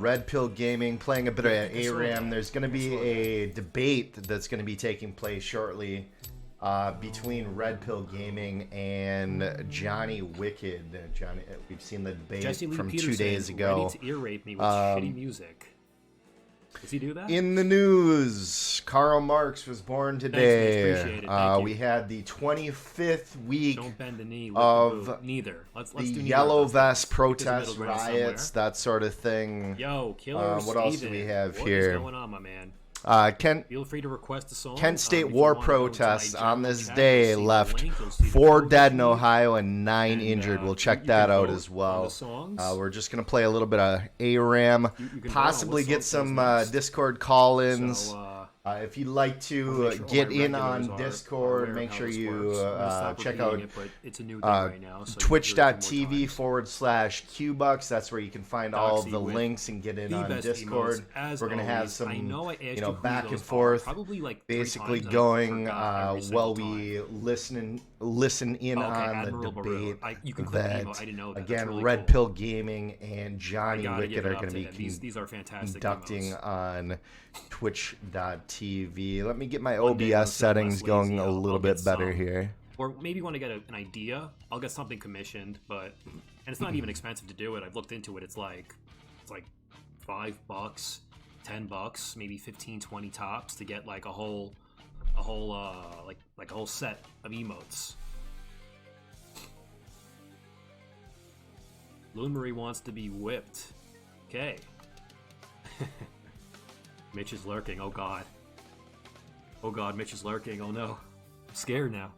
Red Pill Gaming playing a bit of ARAM. There's going to be a debate that's going to be taking place shortly between Red Pill Gaming and Johnny Wicked. Johnny, we've seen the debate from 2 days ago. Ready to ear rape me with shitty music. Does he do that? In the news, Karl Marx was born today. Thanks, appreciate it. We had the 25th week Don't bend the knee of neither. Let's the do Yellow neither. Vest There's a protests, middle ground riots, somewhere. that sort of thing. Yo, Killer What else do we have What here? is going on, my man? Feel free to request a song. Kent State if you war wanna go to protests my on general this chat, day you'll see the left link, you'll see the 4 code dead in sheet, Ohio and 9 and, injured. We'll check you that can out vote as on well. the songs. We're just going to play a little bit of ARAM, You can vote on possibly what get song some goes next. Discord call-ins. So, If you'd like I'll to make sure all get my in regulars on are Discord, aware make of sure how this you works. I'm gonna stop check repeating out it, but it's a new thing right now, so twitch.tv/QBucks. That's where you can find all of Doxy the with links and get in the on best Discord. emotes, as We're gonna have always. some I know I asked you who back and those are, forth, probably like 3 basically times, I going forgot every while single we time. listen in Okay, on the Admiral Baru. debate You can click that emo. I didn't know that. That's again really Red cool. Pill Gaming and I Johnny gotta Wicked give are it up going to to be them. These are fantastic conducting emos. on twitch.tv. Let me get my One day they'll OBS say settings less going lazy, a I'll little get bit better some. here. Or maybe want to get an idea. I'll get something commissioned, but and it's not even expensive to do it. I've looked into it. It's like $5, $10, maybe 15, 20 tops to get like a whole set of emotes. Loon Marie wants to be whipped. Okay. Mitch is lurking. Oh god. Oh god, Mitch is lurking. Oh no. I'm scared now.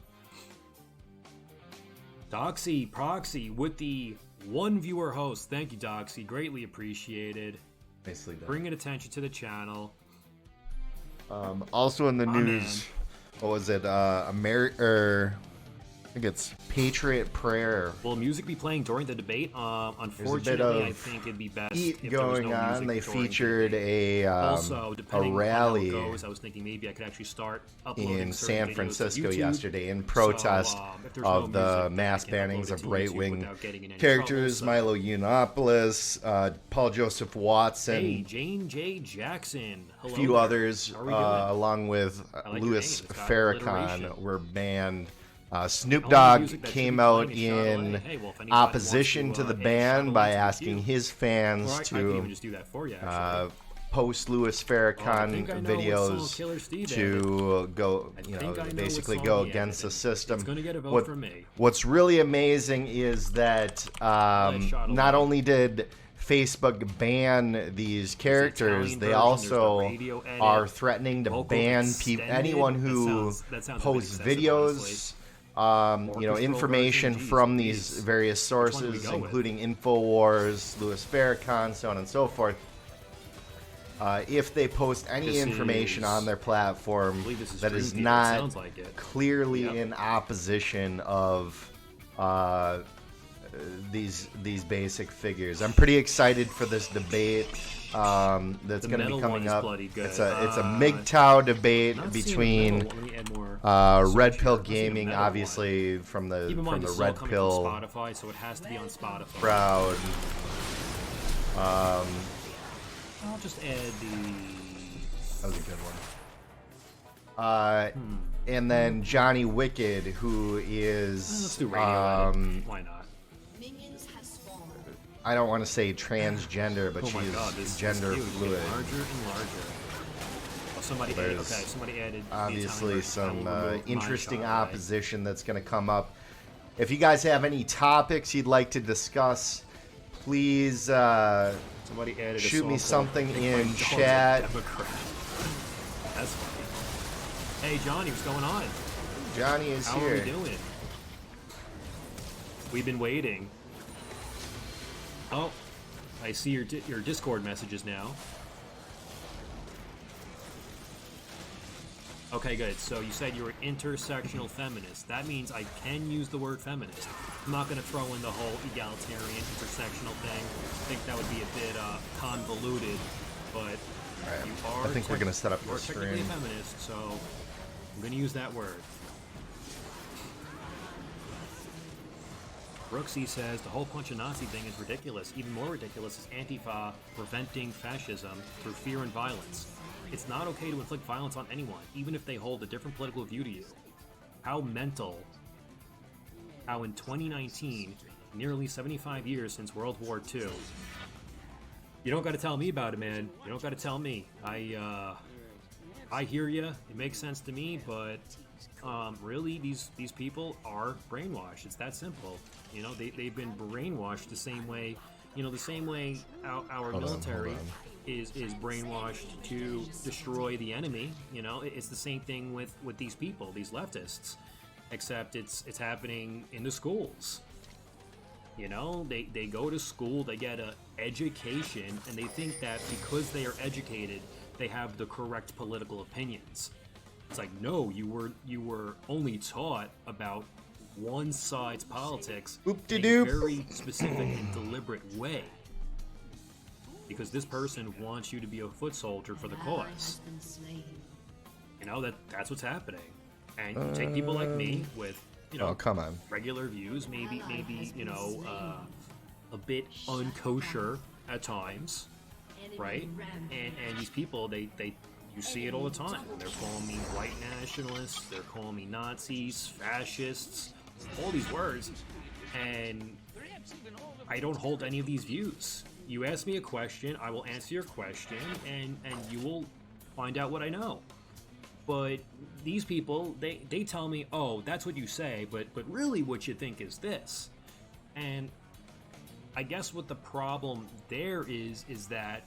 Doxy Proxy with the 1 viewer host. Thank you, Doxy. Greatly appreciated. Nicely done. Bringing attention to the channel. Also in the My news, what was it? I think it's Patriot Prayer. Will music be playing during the debate? There's Unfortunately, I think it'd be best if there was going no on. music They during the featured debate. Also, a depending rally on how it goes, I was thinking maybe I could actually start uploading in certain San videos to Francisco YouTube. yesterday in protest if there's no of the music, mass I can upload bannings it of to YouTube right-wing without getting in any characters. trouble, Milo Yiannopoulos, Paul Joseph Watson, Hey, Jane J. Jackson. a Hello few there. others, How are we doing? along with I like your Louis name. It's got Farrakhan, alliteration. were banned. Snoop All the Dogg music that should came be out playing is shot in away. Hey, well, if anybody opposition wants to the add ban shot by away to the asking queue. his fans Or I could even to just do that for you, actually. post Louis I Farrakhan think I know what song videos Killer Steve to go, I you know, think I know basically what go song he against the edited. system. It's gonna get a vote from me. What's really amazing is that shot not away. only did Facebook ban these characters, Italian they version, there's the also radio edit, are threatening to vocal ban extended. anyone who That sounds a bit posts excessive, videos. honestly. Information version, from geez, these please. various one do we sources, go with? including Infowars, Louis Farrakhan, so on and so forth. If they post any This information is- on their platform I believe this is that is Dream Theater. It not sounds like it. clearly Yep. in opposition of these basic figures, I'm pretty excited for this debate that's The going to metal be one coming is up. bloody good. It's a MGTOW debate Not seeing the between metal one. Let me add more Red search Pill here. Let's see the Gaming, metal one. obviously from Keep in the mind, this is all Red coming Pill from Spotify, so it has to be on Spotify. crowd. I'll just add the. That was a good one. And then Johnny Wicked, who is Let's do radio edit. Why not? I don't want to say transgender, but Oh my she's god, this gender queue is fluid. getting larger and larger. Oh, somebody added. There's Okay, somebody added. the Obviously, Italian version. I some will remove my interesting shot away. opposition that's going to come up. If you guys have any topics you'd like to discuss, please Somebody added. shoot me a song something called in "Make My Dog a chat. Democrat." That's funny. Hey Johnny, what's going on? Johnny is How here. are we doing? We've been waiting. Oh, I see your Discord messages now. Okay, good. So you said you were intersectional feminist. That means I can use the word feminist. I'm not going to throw in the whole egalitarian intersectional thing. I think that would be a bit convoluted, but Alright, you are. I think we're gonna set up You're the technically a stream. feminist, so I'm going to use that word. Brooksy says the whole punch a Nazi thing is ridiculous. Even more ridiculous is Antifa preventing fascism through fear and violence. It's not okay to inflict violence on anyone, even if they hold a different political view to you. How mental. How in 2019, nearly 75 years since World War II. You don't got to tell me about it, man. You don't got to tell me. I hear you. It makes sense to me, but really, these people are brainwashed. It's that simple. You know, they've been brainwashed the same way. You know, the same way our military is brainwashed to destroy the enemy. You know, it's the same thing with these people, these leftists, except it's happening in the schools. You know, they go to school, they get an education, and they think that because they are educated, they have the correct political opinions. It's like, no, you were only taught about one side's politics in a very specific and deliberate way. Because this person wants you to be a foot soldier for the cause. You know, that's what's happening. And you take people like me with, you know, come on, regular views, maybe you know, a bit unkosher at times, right? And these people, they you see it all the time. They're calling me white nationalists, they're calling me Nazis, fascists, all these words, and I don't hold any of these views. You ask me a question, I will answer your question, and you will find out what I know. But these people, they tell me, oh, that's what you say, but really what you think is this. And I guess what the problem there is that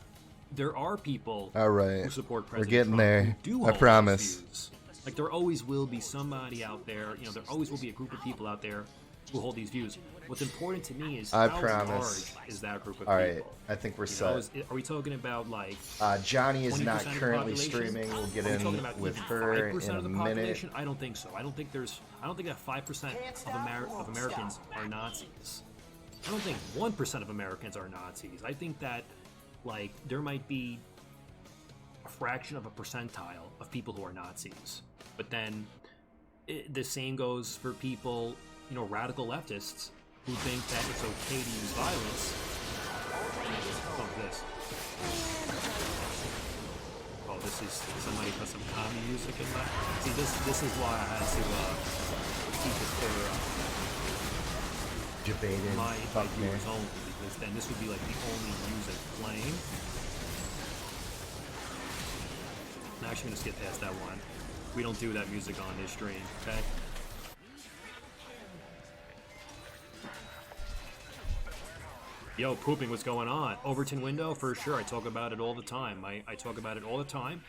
there are people who support President We're getting Trump there. who do I hold promise. those views. Like, there always will be somebody out there, you know, there always will be a group of people out there who hold these views. What's important to me is how large is that group of people? All right, I think we're set. Are we talking about, like, Johnny is not 20% of the currently population? streaming. We'll get Are we in talking about with even her 5% in of a the minute. population? I don't think so. I don't think that 5% of Americans are Nazis. I don't think 1% of Americans are Nazis. I think that, like, there might be a fraction of a percentile of people who are Nazis. But then the same goes for people, you know, radical leftists who think that it's okay to use violence. Oh, this. Oh, this is, somebody put some comedy music in that. See, this is why I had to keep it for Debated. my viewers only, because then this would be like the only music playing. I'm actually gonna skip past that one. We don't do that music on this stream, okay? Yo, pooping, what's going on? Overton window, for sure. I talk about it all the time. I talk about it all the time.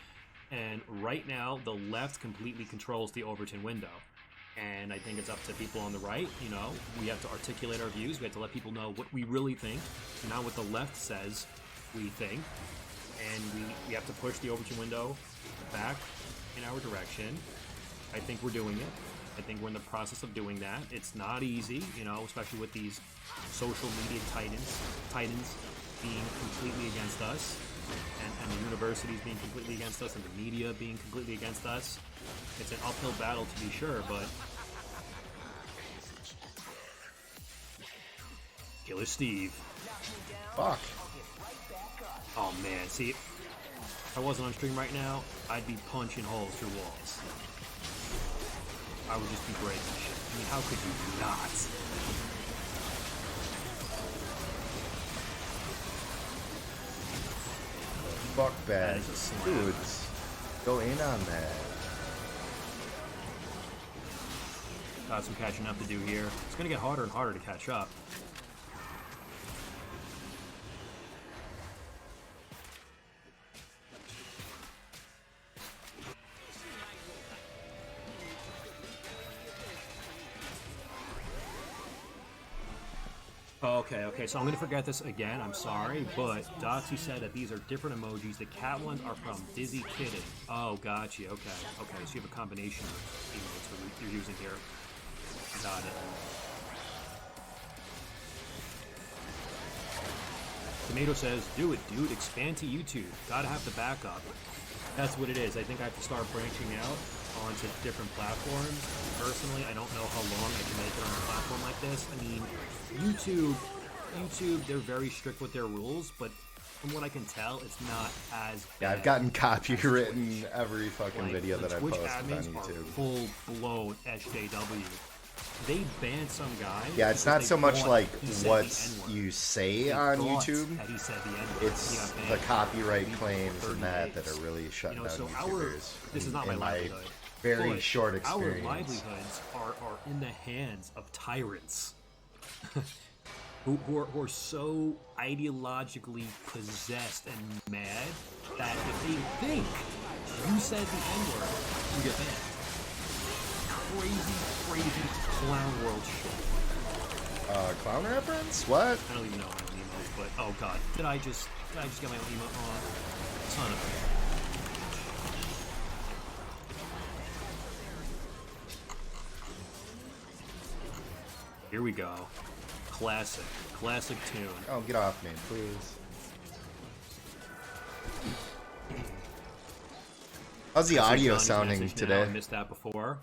And right now, the left completely controls the Overton window. And I think it's up to people on the right. You know, we have to articulate our views. We have to let people know what we really think, not what the left says we think. And we have to push the Overton window back in our direction. I think we're doing it. I think we're in the process of doing that. It's not easy, you know, especially with these social media titans being completely against us, and the universities being completely against us, and the media being completely against us. It's an uphill battle, to be sure, but Killer Steve. Fuck. Oh man, see, if I wasn't on stream right now, I'd be punching holes through walls. I would just be breaking shit. I mean, how could you not? Fuck That bad. is a slam. Dudes, go in on that. Got some catching up to do here. It's gonna get harder and harder to catch up. Okay, so I'm gonna forget this again, I'm sorry, but Dotsy said that these are different emojis. The cat ones are from Dizzy Kidding. Oh, gotcha, okay, so you have a combination of emotes you're using here. Got it. Tomato says, do it, dude, expand to YouTube. Gotta have the backup. That's what it is. I think I have to start branching out onto different platforms. Personally, I don't know how long I can make it on a platform like this. I mean, YouTube, they're very strict with their rules, but from what I can tell, it's not as bad. Yeah, I've gotten copywritten every fucking like, video the that I Twitch posted on admins YouTube. are full-blown SJW. They banned some guy. Yeah, it's not so much like what you say They on thought YouTube. that he said the N-word. It's He got the banned copyright for claims 30 and that days. are really shutting down So YouTubers. this is not my in livelihood. very But short experience. Our livelihoods are in the hands of tyrants who are so ideologically possessed and mad that if they think you said the N-word, you get banned. Crazy clown world shit. Clown reference? What? I don't even know my own emotes, but oh god, did I just get my own emote on? Son of a... Here we go. Classic tune. Oh, get off me, please. How's the audio Johnny's sounding message today? now. I missed that before.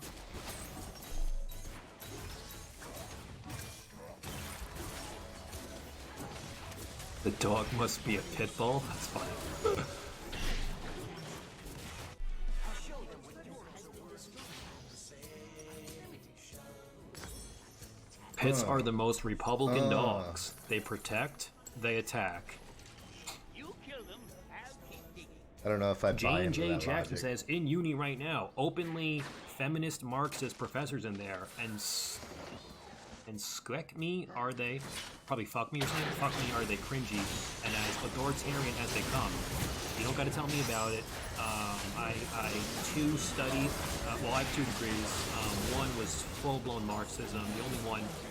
The dog must be a pit bull? That's funny. Pits are the most Republican dogs. They protect, they attack. I don't know if I buy into J&J that Jackson logic. says, in uni right now, openly feminist Marxist professors in there, and squick me, are they? Probably fuck me or something. Fuck me, are they cringy and as authoritarian as they come. You don't got to tell me about it. I too studied. Well, I have 2 degrees. One was full-blown Marxism.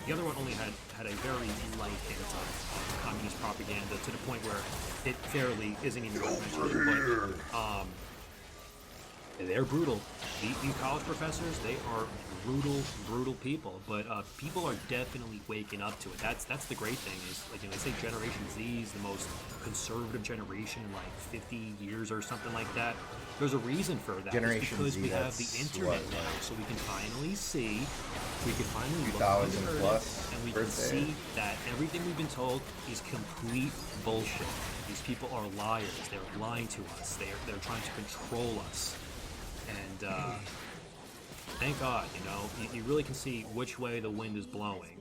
The other one only had a very light hint of communist propaganda to the point where it fairly isn't even worth mentioning. But they're brutal. These college professors, they are brutal people. But people are definitely waking up to it. That's the great thing is, like, they say Generation Z is the most conservative generation in like 50 years or something like that. There's a reason for that. Generation it's because Z, we have the that's internet what, now, so we can finally see, we can finally look 2000 under plus and we can birthday. see that everything we've been told is complete bullshit. These people are liars. They're lying to us. They're trying to control us. And thank God, you really can see which way the wind is blowing.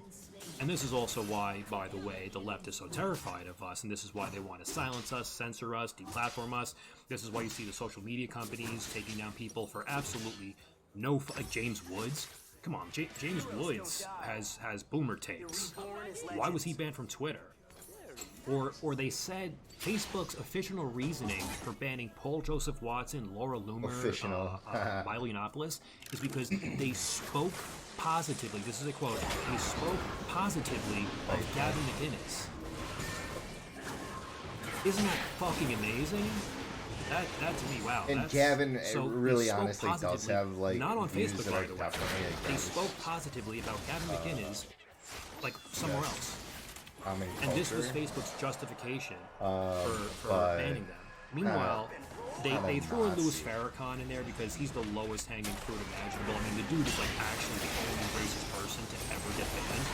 And this is also why, by the way, the left is so terrified of us, and this is why they want to silence us, censor us, deplatform us. This is why you see the social media companies taking down people for absolutely no... Like James Woods. Come on, James Woods has boomer takes. Why was he banned from Twitter? Or they said Facebook's official reasoning for banning Paul Joseph Watson, Laura Loomer, Milo Yiannopoulos is because they spoke positively. This is a quote. They spoke positively of Gavin McInnes. Isn't that fucking amazing? That to me, wow. And Gavin really honestly does have like not on views Facebook, that by are the way. definitely They spoke positively about Gavin McInnes, like somewhere else. And this was Facebook's justification for banning them. Meanwhile, they threw in Louis Farrakhan in there because he's the lowest hanging fruit imaginable. I mean, the dude is like actually the only racist person to ever get banned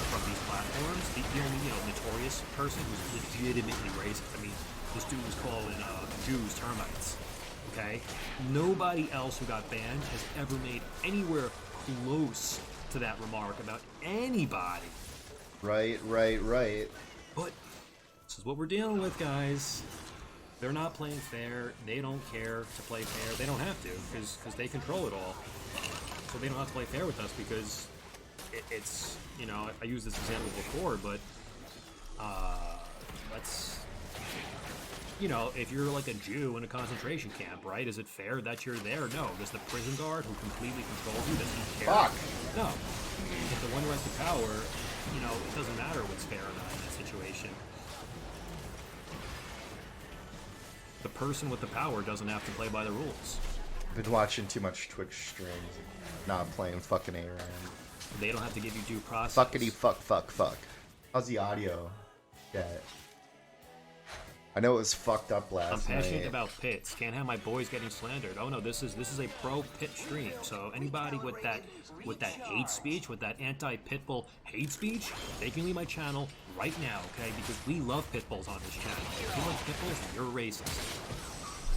from these platforms. The only notorious person who's legitimately racist. I mean, this dude was calling Jews termites. Okay, nobody else who got banned has ever made anywhere close to that remark about anybody. Right. But this is what we're dealing with, guys. They're not playing fair. They don't care to play fair. They don't have to, because they control it all. So they don't have to play fair with us because it's, I used this example before, but let's, if you're like a Jew in a concentration camp, right? Is it fair that you're there? No. Does the prison guard who completely controls you, does he care? Fuck. No. If the one who has the power, it doesn't matter what's fair or not in that situation. The person with the power doesn't have to play by the rules. Been watching too much Twitch streams. Not playing fucking ARAM. They don't have to give you due process. Fuckity fuck. How's the audio? Yeah. I know it was fucked up I'm last passionate night. about pits. Can't have my boys getting slandered. Oh no, this is a pro pit stream. So anybody with that hate speech, with that anti pitbull hate speech, they can leave my channel right now, okay? Because we love pitbulls on this channel. If you like pitbulls, you're racist.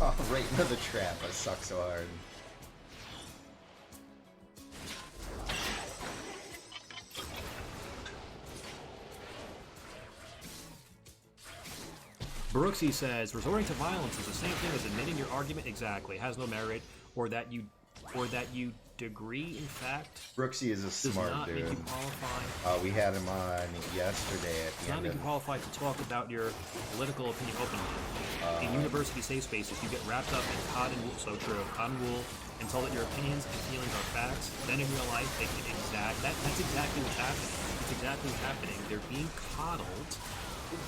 Oh, right into the trap. I suck so hard. Brooksy says, resorting to violence is the same thing as admitting your argument exactly has no merit, or that you degree in fact Brooksy is a does smart not dude. make you qualified. We had him on yesterday at Does the not end make you of... qualified to talk about your political opinion openly. In university safe spaces, you get wrapped up in cotton wool, so true, cotton wool, and told that your opinions and feelings are facts. Then in real life, they can that's exactly what's happening. It's exactly what's happening. They're being coddled.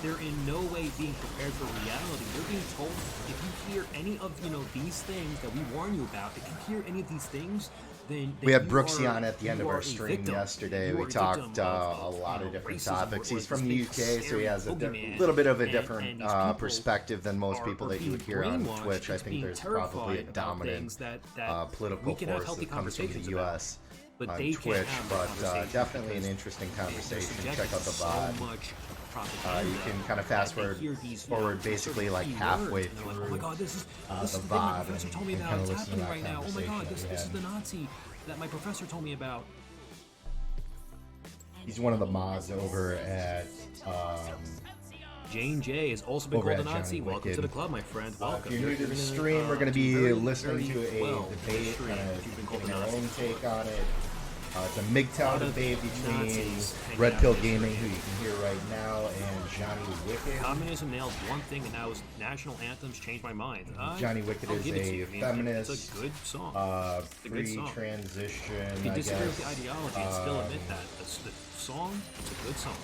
They're in no way being prepared for reality. They're being told, if you hear any of these things that we warn you about, if you hear any of these things, then We had you Brooksy are- on at the end you of are our a stream victim. yesterday. You We are a talked victim a lot of different racism, topics. or He's from this the big, UK, so he scary has a boogeyman, little bit of a and different these people perspective than most people are that you would being hear on brainwashed Twitch. I into think being there's probably a terrified about dominant things that political we can have force healthy that comes from the conversations about. US But on they can't Twitch, have the but conversation definitely an because interesting they're conversation. subjected Check out the to so VOD. much propaganda You can kind of fast that they hear these, forward these sort of basically like key halfway words, and they're like, through oh my god, this is the the thing my VOD professor and- told me and about. kinda It's listen to happening that right now. Oh my god, conversation this that we is had. the Nazi that my professor told me about. He's one of the mods over at Jane J has also been Over called a at Nazi. Johnny Welcome to Wicked. the club, my friend. Welcome. If you're new to the gonna, stream, we're going to do be very, listening very to a well debate, stream kind if you've been of called a giving our Nazi own before. take on it. It's a MGTOW lot of debate between Nazis hanging Red out Pill this Gaming, stream. who you can hear right now, and Johnny Wicked. Communism nailed one thing, and now is national anthems changed my mind. Johnny Wicked I'll is give it to a you. I mean, feminist, It's a good song. It's a good free song. transition, If you I disagree with the guess. ideology and still admit that, the song, it's a good song.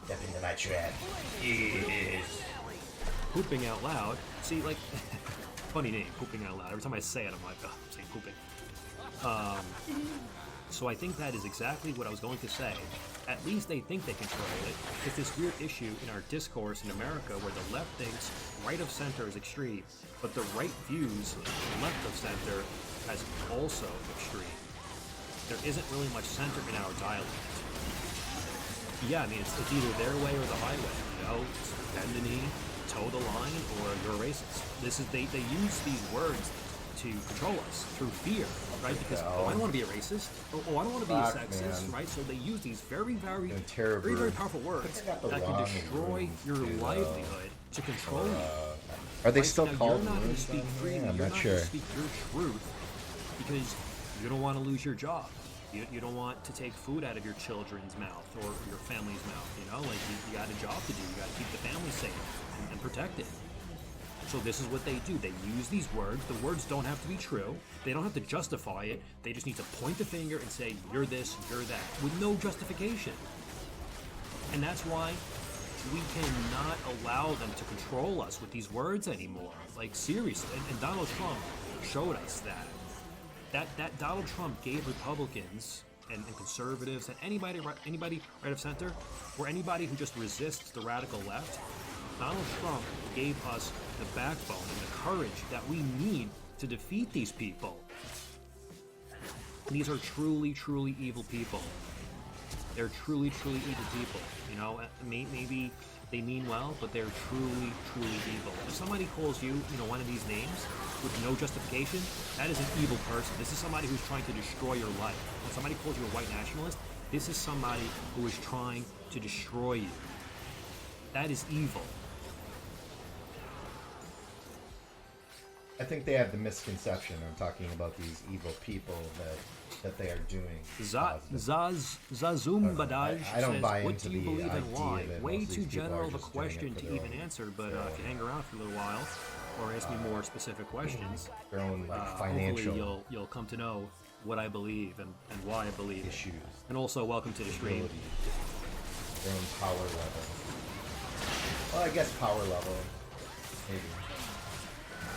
Step into my trap. Yes. Pooping out loud. See, like, funny name, pooping out loud. Every time I say it, I'm like, oh, I'm saying pooping. So I think that is exactly what I was going to say. At least they think they control it. It's this weird issue in our discourse in America where the left thinks right of center is extreme, but the right views left of center as also extreme. There isn't really much center in our dialect. Yeah, I mean, it's either their way or the highway. It's bend the knee, toe the line, or you're a racist. They use these words to control us through fear, right? Because I don't want to be a racist. I don't want to be a sexist, man. right? So they use these very terrible. very powerful words got the that can wrong destroy room your to, livelihood to control you. Are they Right? still Now, called you're not going to runes speak down freely. here? I'm You're not not sure. going to speak your truth because you don't want to lose your job. You don't want to take food out of your children's mouth or your family's mouth. Like you got a job to do. You got to keep the family safe and protected. So this is what they do. They use these words. The words don't have to be true. They don't have to justify it. They just need to point the finger and say, you're this, you're that, with no justification. And that's why we cannot allow them to control us with these words anymore. Like, seriously. And Donald Trump showed us that. That Donald Trump gave Republicans and conservatives and anybody right of center, or anybody who just resists the radical left, Donald Trump gave us the backbone and the courage that we need to defeat these people. These are truly, truly evil people. They're truly, truly evil people. Maybe they mean well, but they're truly, truly evil. If somebody calls you, one of these names with no justification, that is an evil person. This is somebody who's trying to destroy your life. When somebody calls you a white nationalist, this is somebody who is trying to destroy you. That is evil. I think they have the misconception of talking about these evil people that they are doing. Zazum Badaj I don't says, buy what into do you the believe and idea why? that Way most of too these people general are of a just doing it question for to their even own- answer, but if you hang around for a little while, or ask me more specific questions, Their own financial hopefully you'll come to know what I believe and why I believe it. issues, And also, welcome to the stream. ability, their own power level. Well, I guess power level, maybe.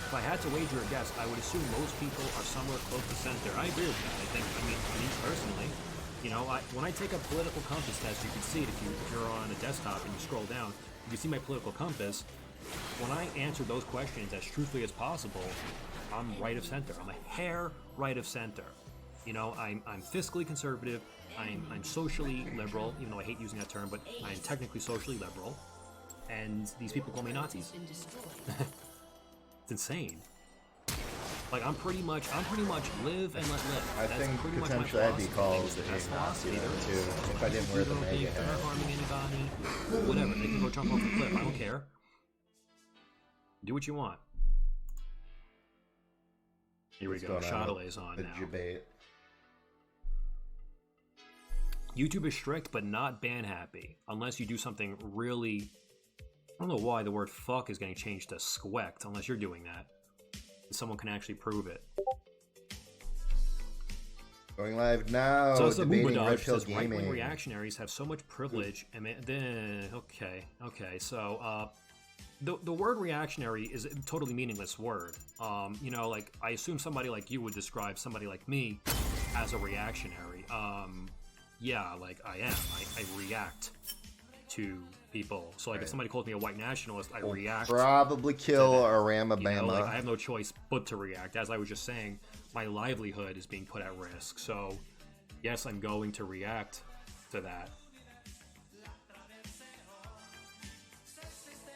If I had to wager a guess, I would assume most people are somewhere close to center. I agree with that. I mean personally, You know, when I take a political compass test, you can see it if you're on a desktop and you scroll down, you can see my political compass. When I answer those questions as truthfully as possible, I'm right of center. I'm a hair right of center. You know, I'm fiscally conservative. I'm socially liberal, even though I hate using that term, but I'm technically socially liberal. And these people call me Nazis. It's insane. Like I'm pretty much live and let live. I think potentially I'd be called a Nazi too if I didn't wear the MAGA hat. They're not harming anybody. Whatever. They can go jump off a cliff. I don't care. Do what you want. Here we go. Shadowlay's on now. Debate. YouTube is strict, but not ban happy, unless you do something really. I don't know why the word "fuck" is getting changed to "squect," unless you're doing that. Someone can actually prove it. Going live now. So Debating Red Pill says Gaming. right-wing reactionaries have so much privilege. And okay. So the word reactionary is a totally meaningless word. You know, like I assume somebody like you would describe somebody like me as a reactionary. Yeah, like I am. I react to people. So like if somebody calls me a white nationalist, I react. Probably kill Aramabama. You know, like, I have no choice but to react. As I was just saying, my livelihood is being put at risk. So yes, I'm going to react to that.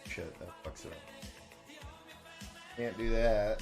Shit, that fucks it up. Can't do that.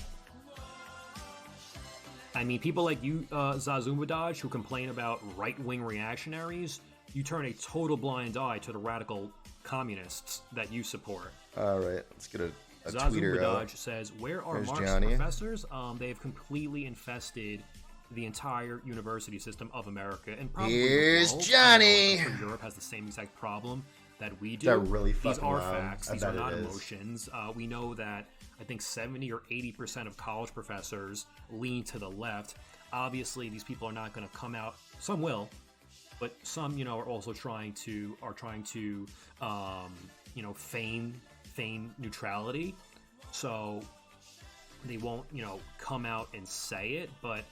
I mean, people like you, Zazumbadaj, who complain about right-wing reactionaries, you turn a total blind eye to the radical communists that you support. All right, let's get a tweeter out. Zazumbadaj says, where are There's Marxist Johnny. professors? They have completely infested the entire university system of America. And probably Here's the world. Johnny. I'm sure Europe has the same exact problem that we do. They're really These fucking are loud. facts. I These bet are not it is. emotions. We know that I think 70 or 80% of college professors lean to the left. Obviously, these people are not going to come out. Some will, but some, you know, are also trying to you know, feign neutrality. So they won't, you know, come out and say it, but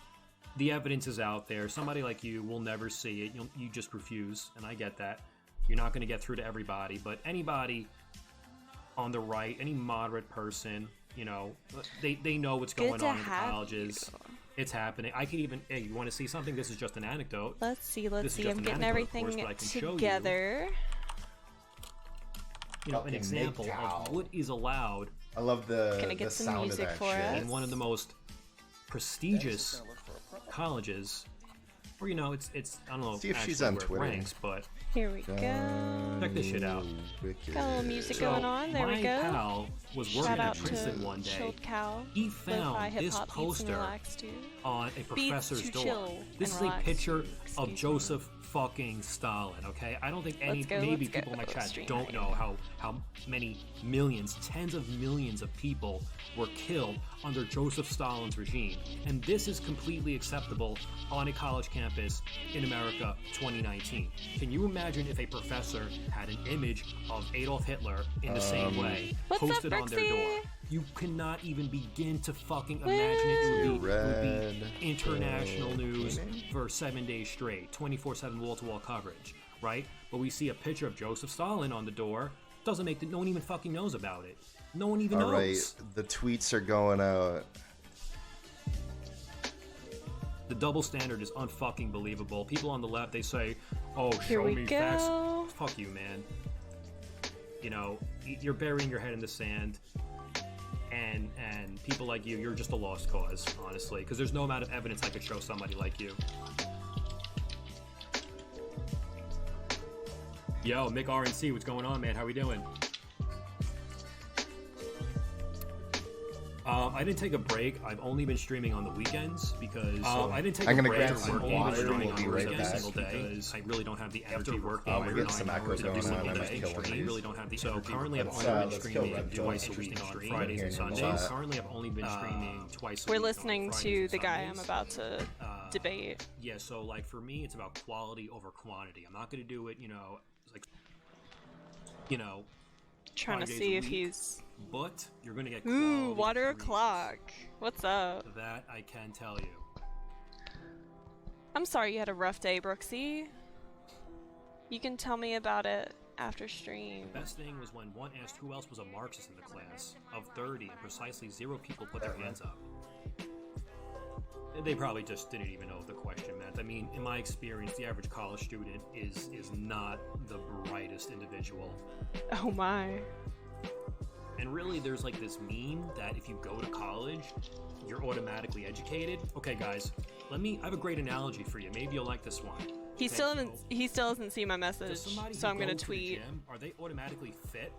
the evidence is out there. Somebody like you will never see it. You just refuse, and I get that. You're not going to get through to everybody, but anybody on the right, any moderate person, you know, they know what's going on in the colleges. It's happening. I could even. Hey, you want to see something? This is just an anecdote. Let's see. This is just I'm an getting anecdote, of course, everything but I can show together. You know, an example of what is allowed. I love the Can I get some sound music of that for shit. us? In one of the most prestigious colleges, or you know, it's I don't know. See if she's actually on where it Twitter. ranks, but Here we go. check this shit out. Wicked. Got a little music So, going on. There we my go. pal was working Shout at out Princeton to one day. Chilled Cow. He Lo-fi found this hip-hop beats and poster relax, dude. on a professor's to door. chill This and is a relax. picture Excuse of me. Joseph fucking Stalin, okay? I don't think any, Let's go, maybe let's go. people in my chat Stream don't night. know how many millions, tens of millions of people were killed under Joseph Stalin's regime. And this is completely acceptable on a college campus in America 2019. Can you imagine if a professor had an image of Adolf Hitler in the same way What's up, posted on their Brixie? door? You cannot even begin to fucking imagine it. It would be international news for 7 days straight, 24/7 wall-to-wall coverage, right? But we see a picture of Joseph Stalin on the door. Doesn't make no one even fucking knows about it. No one even All right, knows. the tweets are going out. The double standard is unfucking believable. People on the left, they say, "Oh, Here show we me go. facts." Fuck you, man. You know, you're burying your head in the sand. And people like you, you're just a lost cause, honestly, because there's no amount of evidence I could show somebody like you. Yo, Mick RNC, what's going on, man? How we doing? I didn't take a break. I've only been streaming on the weekends because I didn't take I'm a gonna break. grab I've some only water been streaming and on we'll be the right weekends back. single day because I really don't have the energy to work. we're getting some echoes going on. I might kill one of I these. really don't have the so currently I've Let's, only been let's kill streaming Red Pill. twice a week on Fridays Here and in Sundays. Nevada. Currently, I've only been streaming twice a We're week on listening Fridays to and the guy I'm Sundays. about to debate. Yeah, so like for me, it's about quality over quantity. I'm not gonna do it, like, Trying to 5 days see a if week. he's. But you're gonna get Ooh, quality water streams. o'clock. What's up? That I can tell you. I'm sorry you had a rough day, Brooksy. You can tell me about it after stream. The best thing was when one asked who else was a Marxist in the class. Of 30, and precisely 0 people put their hands up. They probably just didn't even know what the question meant. I mean, in my experience, the average college student is not the brightest individual. Oh my. And really, there's like this meme that if you go to college, you're automatically educated. Okay, guys, I have a great analogy for you. Maybe you'll like this one. He still hasn't seen my message, so I'm gonna tweet. Gym, are they automatically fit?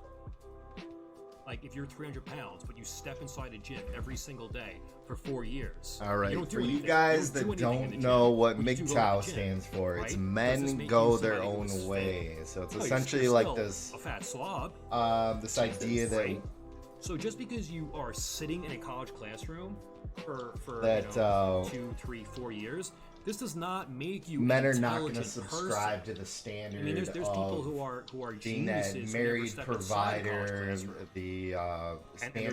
Like if you're 300 pounds, but you step inside a gym every single day for 4 years. All right, for you guys that don't know what MGTOW stands for, it's men go their own way. So it's essentially like this a fat slob. This idea that so just because you are sitting in a college classroom for that 2, 3, 4 years, this does not make you men are an not going to intelligent subscribe person. to the standard. I mean, there's people who are being geniuses that who married never step inside a college provider, classroom. the And there's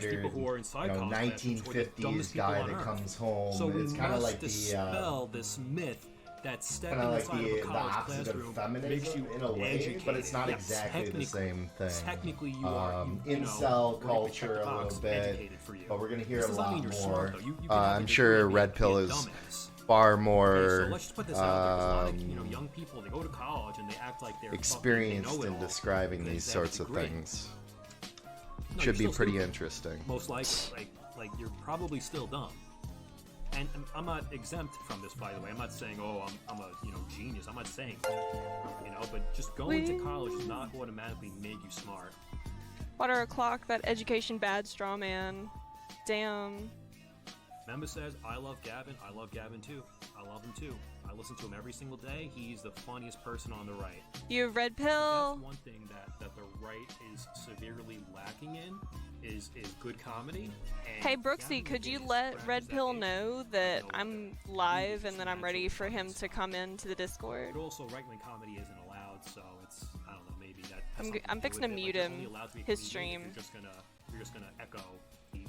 standard, people who are inside college classrooms who are the 1950s dumbest people guy on that earth. comes home. So we It's kind of must like dispel this myth that stepping like inside of a the college opposite of classroom feminism makes you in a way, educated. but it's not Yeah, exactly the same thing. Technically, you are incel we're gonna check culture the a box, little bit, educated for you. but we're gonna hear This a does not lot mean you're more. smart, though. You can have I'm a sure degree Red and Pill be a is dumbass. far Okay, more so let's just put this out there. There's a lot of young people. They go to college and they act like they're experienced fucking, they know in it all describing because these they have a sorts of degree. things. No, Should be you're still pretty stupid. interesting. Most likely, like you're probably still dumb. And I'm not exempt from this, by the way. I'm not saying, oh, I'm a genius. I'm not saying, but just going to college does not automatically make you smart. Water o'clock, that education bad straw man. Damn. Memba says, I love Gavin. I love Gavin too. I love him too. I listen to him every single day. He's the funniest person on the right. You have red But pill. that's one thing that the right is severely lacking in is good comedy. And Hey Brooksy, Gavin could you McGinnis let scratches Red that Pill itch. know that I'm live and that I'm ready for him to come into the Discord? But also, right-wing comedy isn't allowed, so it's I don't know. Maybe that. Has I'm something I'm do fixing with to it. mute Like, you're him, only allowed to be a his comedian if stream. You're just gonna echo the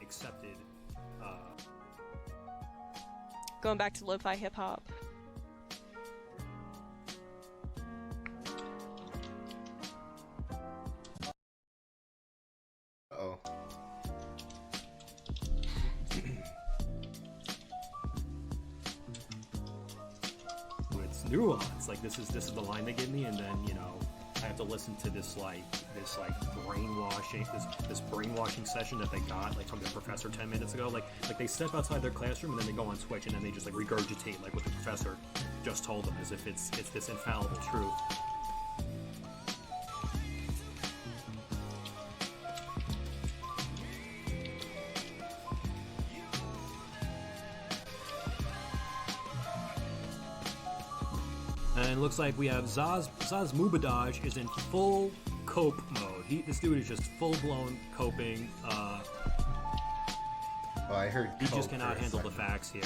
accepted. Going back to lo-fi hip hop. Oh. It's nuance. Like this is the line they give me, and then I have to listen to this brainwashing this brainwashing session that they got from the professor 10 minutes ago. Like they step outside their classroom and then they go on Twitch and then they just regurgitate what the professor just told them as if it's this infallible truth. And it looks like we have Zaz Mubadaj is in full cope mode. This dude is just full-blown coping. I heard He just coke cannot for a handle the second. facts here.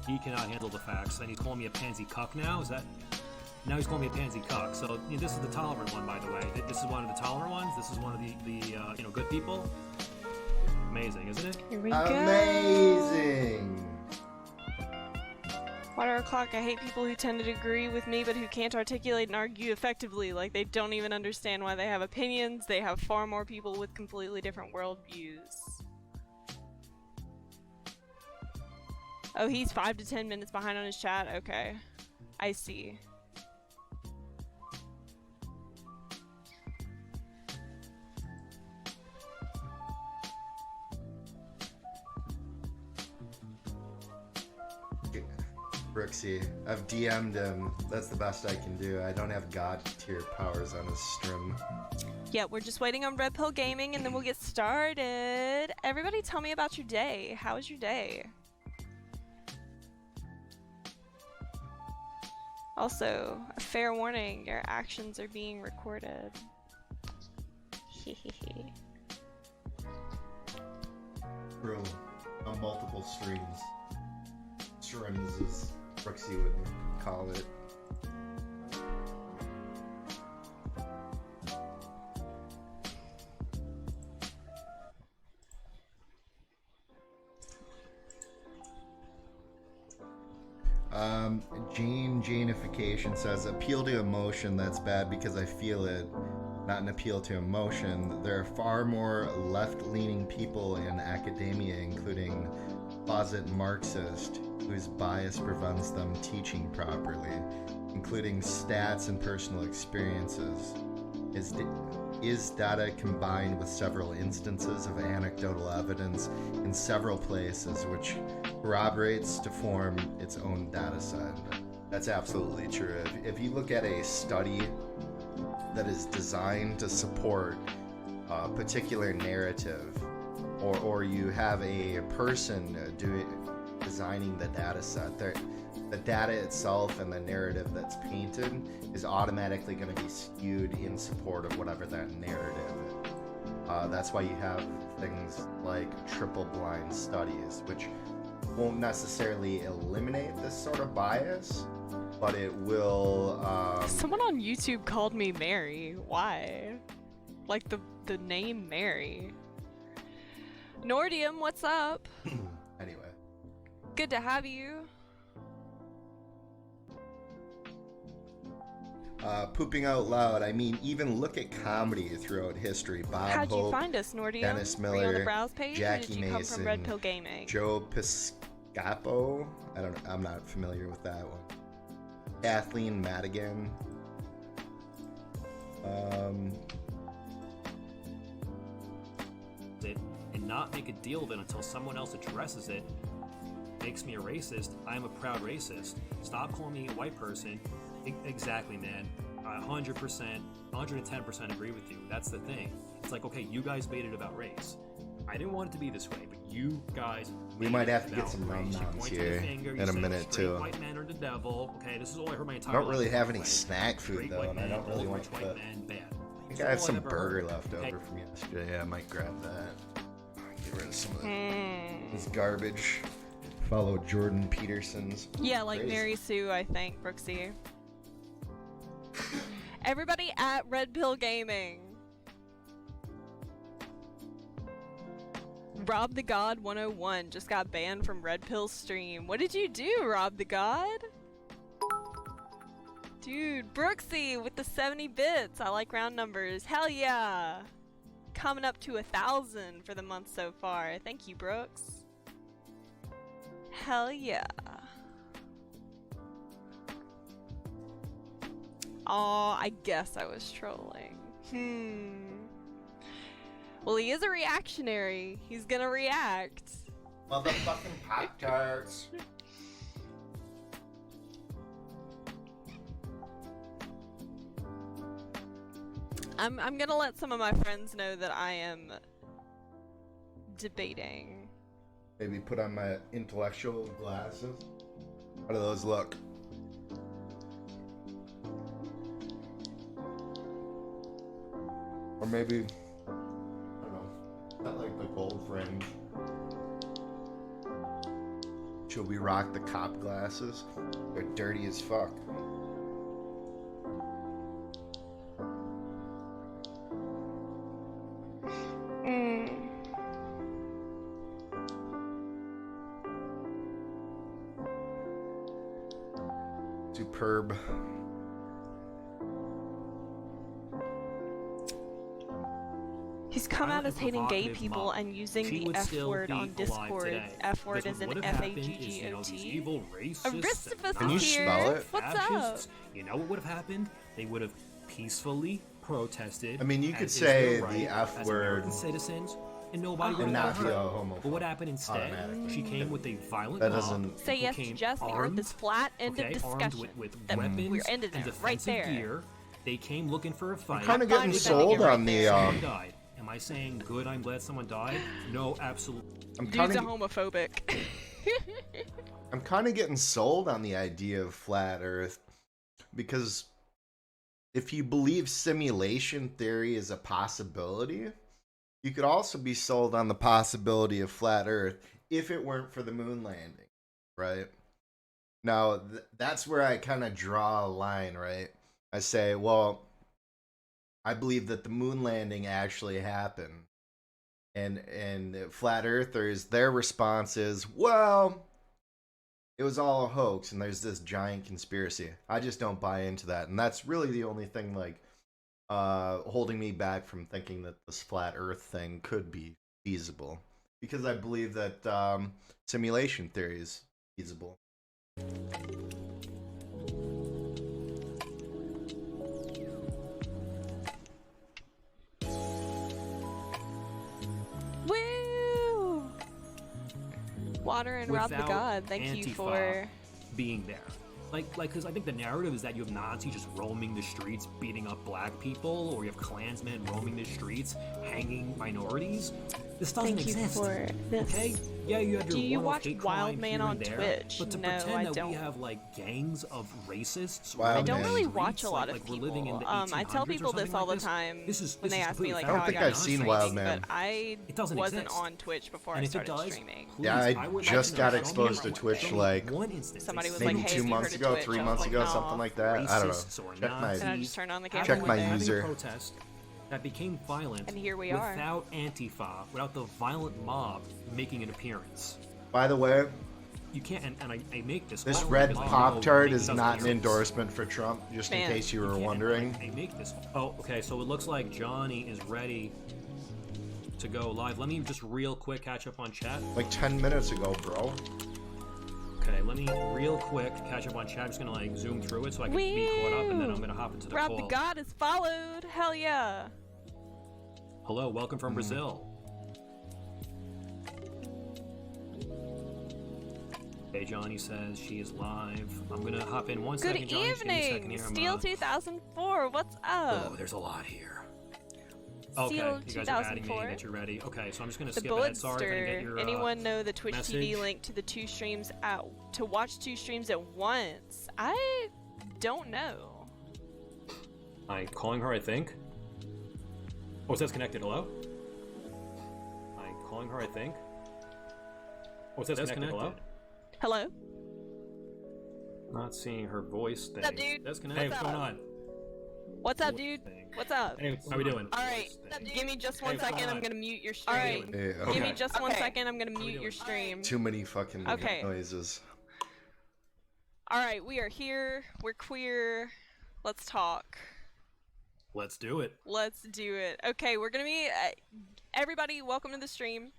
He cannot handle the facts. And he's calling me a pansy cuck now? Is that... Now he's calling me a pansy cuck. So this is the tolerant one, by the way. This is one of the tolerant ones. This is one of the good people. Amazing, isn't it? Here we go. Amazing. Water o'clock, I hate people who tend to agree with me but who can't articulate and argue effectively. Like they don't even understand why they have opinions. They have far more people with completely different worldviews. Oh, he's 5 to 10 minutes behind on his chat? Okay. I see. Brooksy, I've DM'd him. That's the best I can do. I don't have god tier powers on his stream. Yeah, we're just waiting on Red Pill Gaming and then we'll get started. Everybody tell me about your day. How was your day? Also, a fair warning, your actions are being recorded. Hehehe. True. On multiple streams. Streams, as Brooksy would call it. Janification says appeal to emotion. That's bad because I feel it, not an appeal to emotion. There are far more left-leaning people in academia, including closet Marxist, whose bias prevents them teaching properly, including stats and personal experiences. Is data combined with several instances of anecdotal evidence in several places, which corroborates to form its own data set. That's absolutely true. If you look at a study that is designed to support a particular narrative, or you have a person designing the data set, the data itself and the narrative that's painted is automatically going to be skewed in support of whatever that narrative is. That's why you have things like triple blind studies, which won't necessarily eliminate this sort of bias, but it will. Someone on YouTube called me Mary. Why? Like the name Mary. Nordium, what's up? Anyway. Good to have you. Pooping out loud. I mean, even look at comedy throughout history. Bob How'd Hope, you find us, Nordium? Dennis Were you on the Miller, browse page, Jackie or did you come Mason, from Red Pill Gaming? Joe Piscopo. I'm not familiar with that one. Kathleen Madigan. It and not make a deal of it until someone else addresses it makes me a racist. I am a proud racist. Stop calling me a white person. Exactly, man. 100%, 110% agree with you. That's the thing. It's like, okay, you guys made it about race. I didn't want it to be this way, but you guys. We might have to get some rum-noms here in a minute too. White men are the devil. Okay, this is all I heard my entire I don't life. really have any snack food though, and I don't really want to. White men, bad. I think I have some burger left over from yesterday. Yeah, I might grab that. Get rid of some of this garbage. Follow Jordan Peterson's. Yeah, like Crazy. Mary Sue, I think, Brooksy. Everybody at Red Pill Gaming. Rob the God 101 just got banned from Red Pill's stream. What did you do, Rob the God? Dude, Brooksy with the 70 bits. I like round numbers. Hell yeah. Coming up to 1,000 for the month so far. Thank you, Brooks. Hell yeah. Aw, I guess I was trolling. Well, he is a reactionary. He's gonna react. Motherfucking Pop-Tarts. I'm gonna let some of my friends know that I am debating. Maybe put on my intellectual glasses. How do those look? Or maybe, I don't know, not like the gold fringe. Should we rock the cop glasses? They're dirty as fuck. Superb. He's come out Violent as and hating gay provocative people mob. and using She the would F still word be on alive Discord. today. F word Because is an what would have happened is, you know, these F-A-G-G-O-T. evil racists Aristifus Can you is here. spell it? What's fascists, up? you know what would have happened? They would have peacefully protested. I mean, you could as is say their right the F as word American citizens, and nobody would and have not got be a hurt. homophobe. But what happened instead? automatically. She came with a violent That mob. doesn't- Say who yes to came Jess. The armed, earth is flat. End okay, of armed discussion. with That weapons we're ended and it right defensive there. gear. They came looking for a fight. kind of fine getting with sold ending it on the. Someone died. Am I saying good? I'm glad someone died. No, absolutely. I'm Dude's kind a of. homophobic. I'm kind of getting sold on the idea of flat Earth because if you believe simulation theory is a possibility, you could also be sold on the possibility of flat Earth if it weren't for the moon landing, right? Now, that's where I kind of draw a line, right? I say, well, I believe that the moon landing actually happened. And flat earthers, their response is, well, it was all a hoax and there's this giant conspiracy. I just don't buy into that, and that's really the only thing like holding me back from thinking that this flat Earth thing could be feasible, because I believe that simulation theory is feasible. Woo! Water and Rob the Without God, thank you Antifa for... being there. Because I think the narrative is that you have Nazis just roaming the streets, beating up black people, or you have Klansmen roaming the streets, hanging minorities. This doesn't Thank you exist. for this. Okay? Yeah, you have your Do you one-off watch hate Wild crime Man here on and there, Twitch? but to No, pretend I that don't. we have like gangs of racists, Wild I don't Man. really watch a lot of like we're living in people. the I tell 1800s or people this something all the like time This is when they ask me like I how don't I think got I've into seen streaming, Wild Man. but I It doesn't wasn't exist. on Twitch before And I if it started does, streaming. please, Yeah, I would just like to got know exposed to from Twitch show me like one instance Somebody they was say like, maybe hey, 2 have you months heard of ago, Twitch? 3 I was months like, ago, no. something like that. I don't know. racists or Check my Nazis And I just turned on the camera Check one my day. having user. a protest that became violent, And here we are. without Antifa, without the violent mob making an appearance. By the way, You can't, and I make this. this I don't red make this Pop-Tart video is because not it an is. endorsement for Trump, just in Man, case you You were can't, wondering. I make this. Oh, okay. So it looks like Johnny is ready to go live. Let me just real quick catch up on chat. Like 10 minutes ago, bro. Okay, let me real quick catch up on chat. I'm just gonna like zoom through it so I can be caught up, and then I'm gonna hop into the Rob call. the God is followed. Hell yeah. Hello, welcome from Brazil. Okay, Johnny says she is live. I'm gonna hop in one Good second, Johnny. Just give me a second evening, here. Steel 2004. What's Oh, up? there's a lot here. Okay, Steel you guys are adding me 2004. that you're ready. Okay, so I'm just gonna The skip ahead. Sorry if I didn't get Boldster. your Anyone know the Twitch TV message. link to the two streams to watch two streams at once? I don't know. I'm calling her, I think. Oh, it says connected. Hello? I'm calling her, I think. Oh, it says connected. Hello? Hello? Not seeing her voice thing. up, dude? That's connected. Hey, what's going on? What's up, dude? What's up? Hey, how we doing? Alright, give me just one Hey, what's second. going I'm on? gonna mute your stream. Alright. Yeah, Give me Okay. just 1 second. I'm gonna mute your stream. Too many fucking Okay. noises. Alright, we are here. We're queer. Let's talk. Let's do it. Let's do it. Okay, we're gonna be everybody. Welcome to the stream.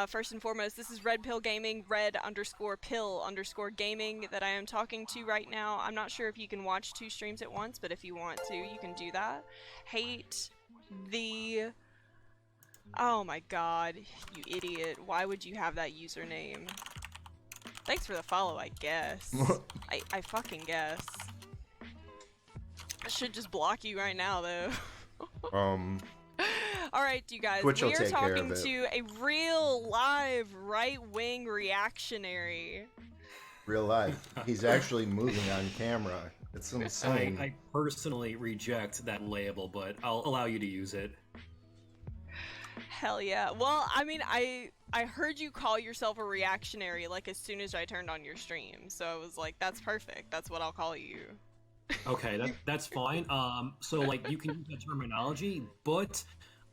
First and foremost, this is Red Pill Gaming, red_pill_gaming that I am talking to right now. I'm not sure if you can watch two streams at once, but if you want to, you can do that. Hate the... Oh my god, you idiot. Why would you have that username? Thanks for the follow, I guess. I fucking guess. I should just block you right now, though. Alright, you guys, Twitch will we are take care talking of it. to a real live right-wing reactionary. Real life. He's actually moving on camera. It's insane. I personally reject that label, but I'll allow you to use it. Hell yeah. Well, I mean, I heard you call yourself a reactionary like as soon as I turned on your stream, so I was like, that's perfect. That's what I'll call you. Okay, that's fine. So like you can use that terminology, but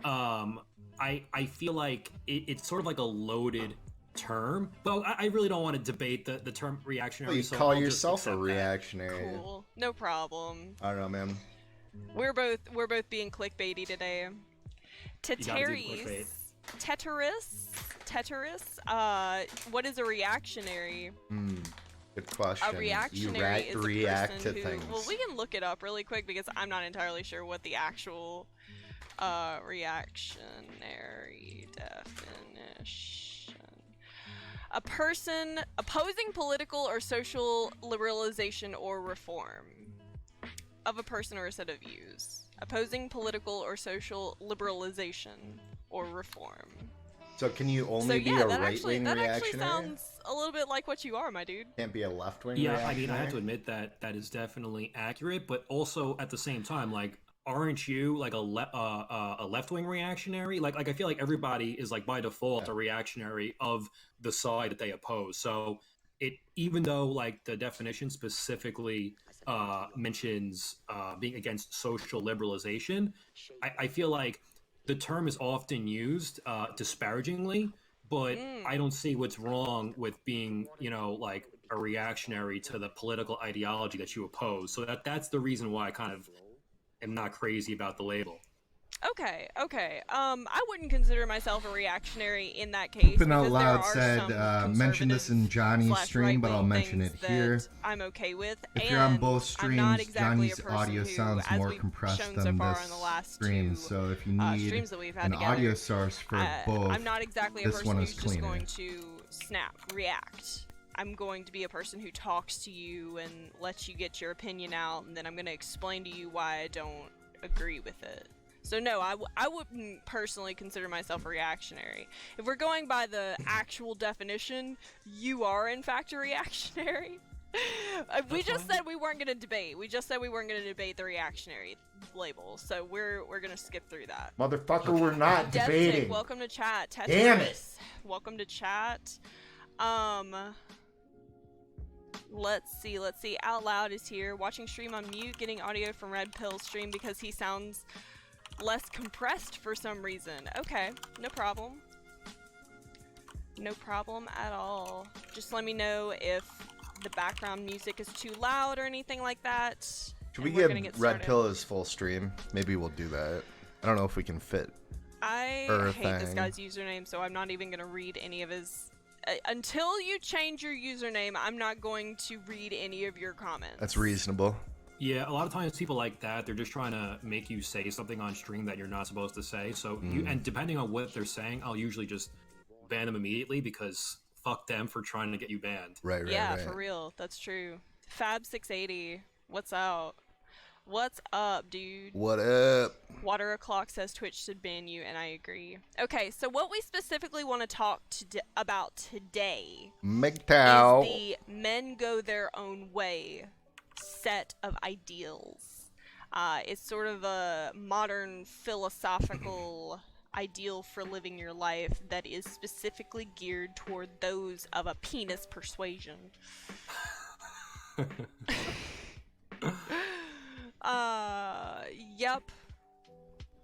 I feel like it's sort of like a loaded term. But I really don't want to debate the term reactionary. Well, you so call I'll just yourself a accept that. reactionary. Cool. No problem. I don't know, man. We're both being clickbaity today. gotta do clickbait. Teteris, what is a reactionary? Good question. A reactionary is a react person to who, things. well, we can look it up really quick because I'm not entirely sure what the actual reactionary definition. A person opposing political or social liberalization or reform of a person or a set of views. Opposing political or social liberalization or reform. So can you So only be yeah, a that actually right-wing actually reactionary? sounds a little bit like what you are, my dude. Can't be a left-wing Yeah, reactionary? I mean, I have to admit that that is definitely accurate, but also at the same time, like, aren't you like a left-wing reactionary? Like I feel like everybody is like by default a reactionary of the side that they oppose. So even though like the definition specifically mentions being against social liberalization, I feel like the term is often used disparagingly, but I don't see what's wrong with being, like a reactionary to the political ideology that you oppose. So that's the reason why I kind of am not crazy about the label. Okay. I wouldn't consider myself a reactionary in that case. Pooping Out because Loud there are said, some mention this in Johnny's stream, but I'll mention it here. that I'm okay with. If you're on both I'm not streams, exactly Johnny's a person audio who, sounds as more we've compressed shown than so far this in the last stream. two, So if you need streams that we've had an together, audio source for both, I'm not exactly a this person one who's is just cleaner. going to react. I'm going to be a person who talks to you and lets you get your opinion out, and then I'm going to explain to you why I don't agree with it. So no, I wouldn't personally consider myself a reactionary. If we're going by the actual definition, you are in fact a reactionary. We just said we weren't going to debate. We just said we weren't going to debate the reactionary label. So we're going to skip through that. Motherfucker, we're not debating. Tick, welcome to chat. Tetris, Damn it. Welcome to chat. Let's see. Out Loud is here. Watching stream on mute, getting audio from Red Pill's stream because he sounds less compressed for some reason. Okay, no problem. No problem at all. Just let me know if the background music is too loud or anything like that. Should we give Red Pill his full stream? Maybe we'll do that. I don't know if we can fit. I hate this guy's username, so I'm not even going to read any of his... until you change your username, I'm not going to read any of your comments. That's reasonable. Yeah, a lot of times people like that, they're just trying to make you say something on stream that you're not supposed to say. So and depending on what they're saying, I'll usually just ban them immediately because fuck them for trying to get you banned. Right. Yeah, for real. That's true. Fab680, what's out? What's up, dude? What up? Water O'Clock says Twitch should ban you, and I agree. Okay, so what we specifically want to talk about today MGTOW is the men go their own way set of ideals. It's sort of a modern philosophical ideal for living your life that is specifically geared toward those of a penis persuasion. Yep.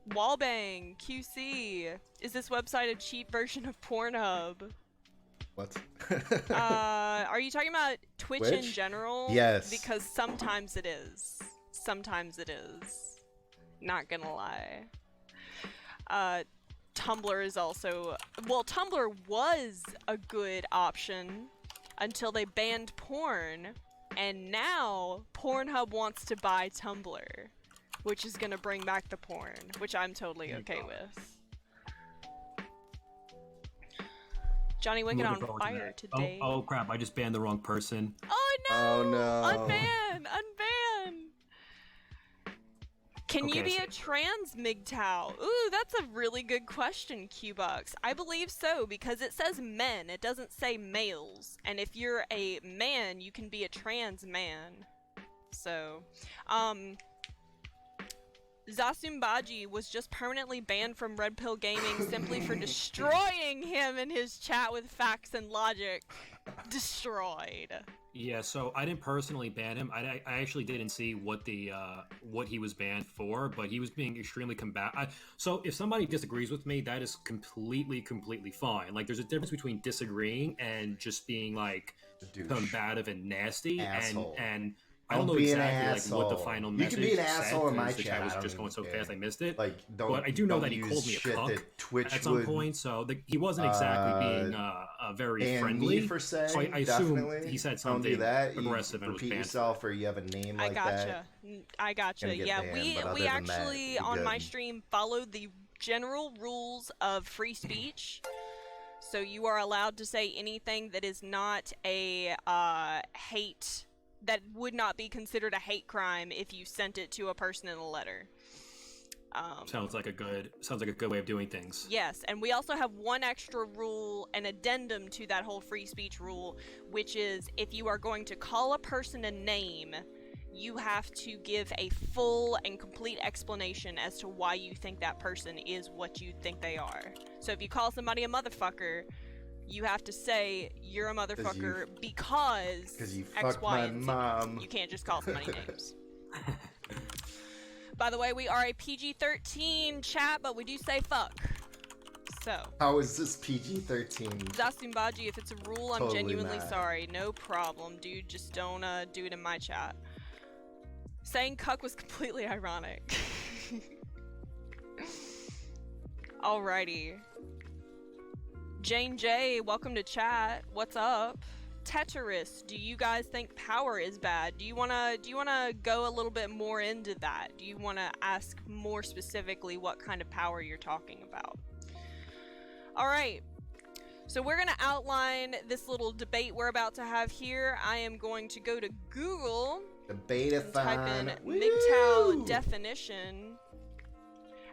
Wallbang QC. Is this website a cheap version of Pornhub? What? Are you talking about Twitch in general? Yes. Because sometimes it is. Sometimes it is. Not gonna lie. Tumblr is also... Well, Tumblr was a good option until they banned porn. And now, Pornhub wants to buy Tumblr. Which is gonna bring back the porn. Which I'm totally okay with. Johnny Wicked on fire today. Oh crap, I just banned the wrong person. Oh no! Oh no! Unban! Can you be a trans MGTOW? Ooh, that's a really good question, Q-Bucks. I believe so, because it says men, it doesn't say males. And if you're a man, you can be a trans man. So, Zasumbaji was just permanently banned from Red Pill Gaming simply for destroying him in his chat with facts and logic. Destroyed. Yeah, so I didn't personally ban him. I actually didn't see what the what he was banned for, but he was being extremely combative. So if somebody disagrees with me, that is completely fine. Like, there's a difference between disagreeing and just being like combative and nasty. Asshole. And I don't know exactly like what the final message said. You can be an asshole in my chat. I was just going so fast I missed it. Like, but I do know that he called me a cuck at some point, so he wasn't exactly being very friendly. Me for saying, so I assume he said something aggressive and was banned. Yourself, or you have a name like that. I gotcha. Yeah, banned, we actually on my stream followed the general rules of free speech. So you are allowed to say anything that is not a hate. That would not be considered a hate crime if you sent it to a person in a letter. Sounds like a good way of doing things. Yes, and we also have one extra rule, an addendum to that whole free speech rule, which is if you are going to call a person a name, you have to give a full and complete explanation as to why you think that person is what you think they are. So if you call somebody a motherfucker, you have to say you're a motherfucker because you X, fucked Y, my and Z. mom. You can't just call somebody names. By the way, we are a PG-13 chat, but we do say fuck. So. How is this PG-13? Zasumbaji, if it's a rule, I'm Totally genuinely not. sorry. No problem, dude. Just don't do it in my chat. Saying cuck was completely ironic. Alrighty. Jane J, welcome to chat. What's up? Tetris, do you guys think power is bad? Do you wanna go a little bit more into that? Do you wanna ask more specifically what kind of power you're talking about? Alright. So we're gonna outline this little debate we're about to have here. I am going to go to Google and type in MGTOW definition.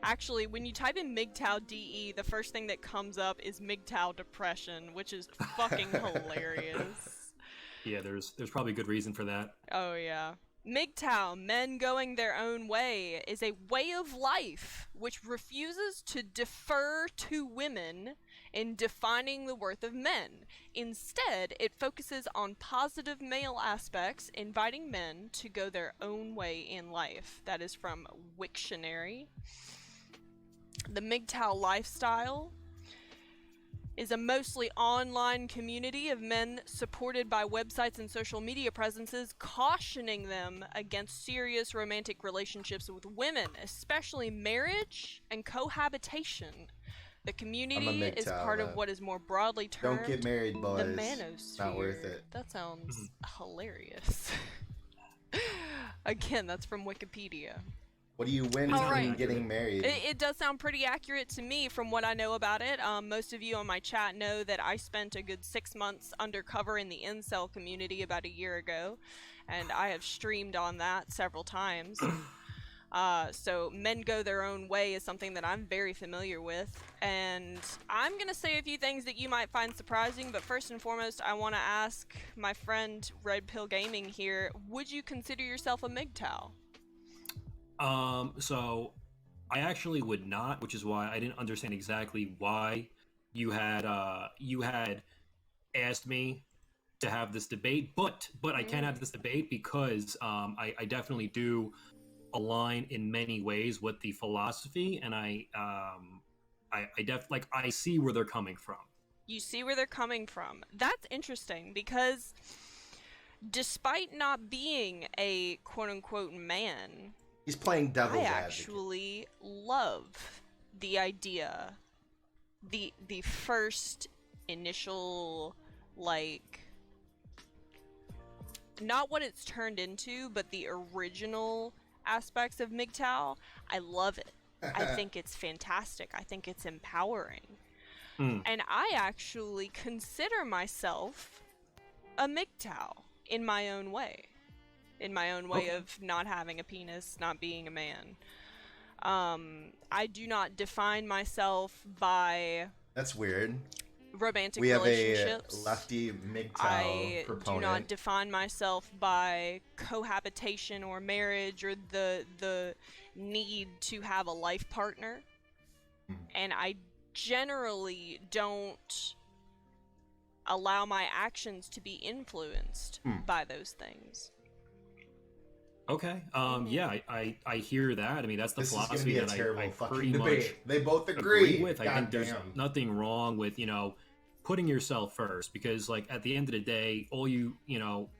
Actually, when you type in MGTOW DE, the first thing that comes up is MGTOW depression, which is fucking hilarious. Yeah, there's probably good reason for that. Oh yeah. MGTOW, men going their own way, is a way of life which refuses to defer to women in defining the worth of men. Instead, it focuses on positive male aspects, inviting men to go their own way in life. That is from Wiktionary. The MGTOW lifestyle is a mostly online community of men supported by websites and social media presences, cautioning them against serious romantic relationships with women, especially marriage and cohabitation. The community is part of what is more broadly termed Don't get married, boys. the manosphere. Not worth it. That sounds hilarious. Again, that's from Wikipedia. What do you win from getting married? It does sound pretty accurate to me from what I know about it. Most of you on my chat know that I spent a good 6 months undercover in the incel community about a year ago, and I have streamed on that several times. So men go their own way is something that I'm very familiar with, and I'm gonna say a few things that you might find surprising, but first and foremost, I want to ask my friend Red Pill Gaming here, would you consider yourself a MGTOW? So I actually would not, which is why I didn't understand exactly why you had asked me to have this debate, but I can have this debate because I definitely do align in many ways with the philosophy, and I see where they're coming from. You see where they're coming from. That's interesting because despite not being a quote-unquote man, he's playing devil's advocate. I actually love the idea, the first initial, like, not what it's turned into, but the original aspects of MGTOW. I love it. I think it's fantastic. I think it's empowering. And I actually consider myself a MGTOW in my own way. In my own way of not having a penis, not being a man. I do not define myself by... That's weird. Romantic we relationships. Have a lefty MGTOW I proponent. do not define myself by cohabitation or marriage or the need to have a life partner. And I generally don't allow my actions to be influenced by those things. Okay. Yeah, I hear that. I mean, that's the philosophy that I pretty much they both agree with. I think there's nothing wrong with, putting yourself first, because like at the end of the day, all you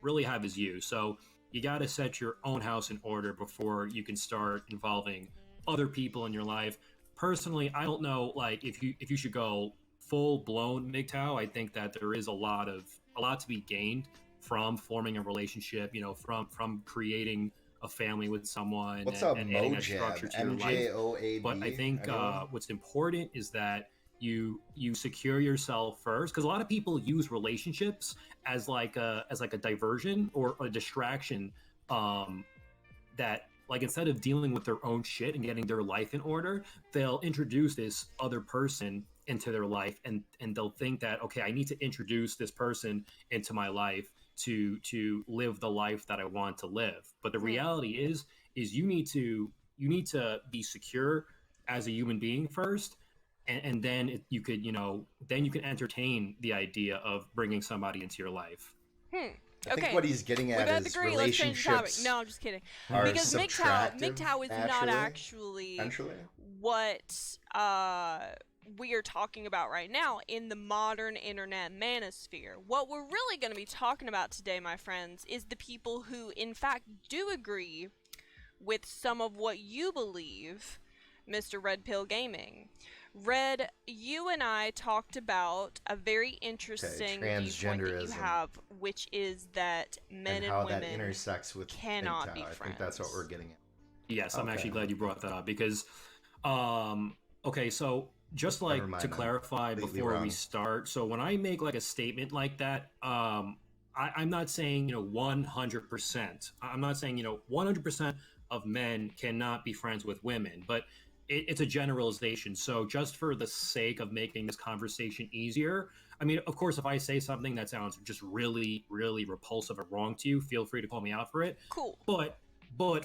really have is you. So you got to set your own house in order before you can start involving other people in your life. Personally, I don't know, like if you should go full blown MGTOW. I think that there is a lot to be gained from forming a relationship, from creating a family with someone and adding a structure to your life. MJOAB? But I think what's important is that you secure yourself first, because a lot of people use relationships as like a diversion or a distraction, that like instead of dealing with their own shit and getting their life in order, they'll introduce this other person into their life, and they'll think that, okay, I need to introduce this person into my life to live the life that I want to live. But the reality is you need to be secure as a human being first, and then you can entertain the idea of bringing somebody into your life. I think what he's getting at is relationships. No, I'm just kidding. Because MGTOW is not actually we are talking about right now in the modern internet manosphere. What we're really going to be talking about today, my friends, is the people who, in fact, do agree with some of what you believe, Mr. Red Pill Gaming. Red, you and I talked about a very interesting viewpoint that you transgenderism. have, which is that men and how women that intersects with cannot be MGTOW. I friends. think that's what we're getting at. Yes, I'm actually glad you brought that up because, okay, so just like to clarify before we start, so when I make like a statement like that, I'm not saying 100%. I'm not saying 100% of men cannot be friends with women, but it's a generalization. So just for the sake of making this conversation easier, I mean, of course, if I say something that sounds just really, really repulsive or wrong to you, feel free to call me out for it. Cool. But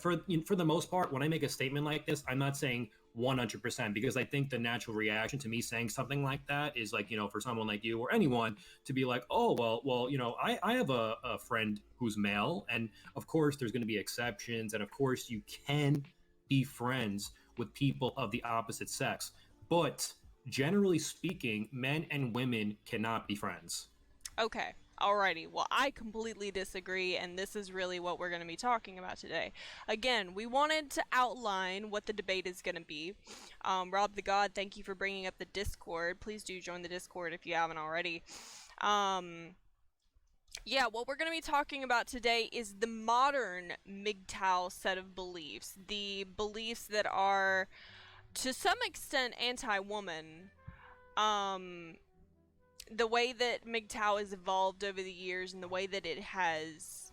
for the most part, when I make a statement like this, I'm not saying 100% because I think the natural reaction to me saying something like that is like, for someone like you or anyone to be like, oh, well, I have a friend who's male. And of course, there's going to be exceptions. And of course, you can be friends with people of the opposite sex. But generally speaking, men and women cannot be friends. Okay. Alrighty, well, I completely disagree, and this is really what we're going to be talking about today. Again, we wanted to outline what the debate is going to be. Rob the God, thank you for bringing up the Discord. Please do join the Discord if you haven't already. Yeah, what we're going to be talking about today is the modern MGTOW set of beliefs. The beliefs that are, to some extent, anti-woman. The way that MGTOW has evolved over the years and the way that it has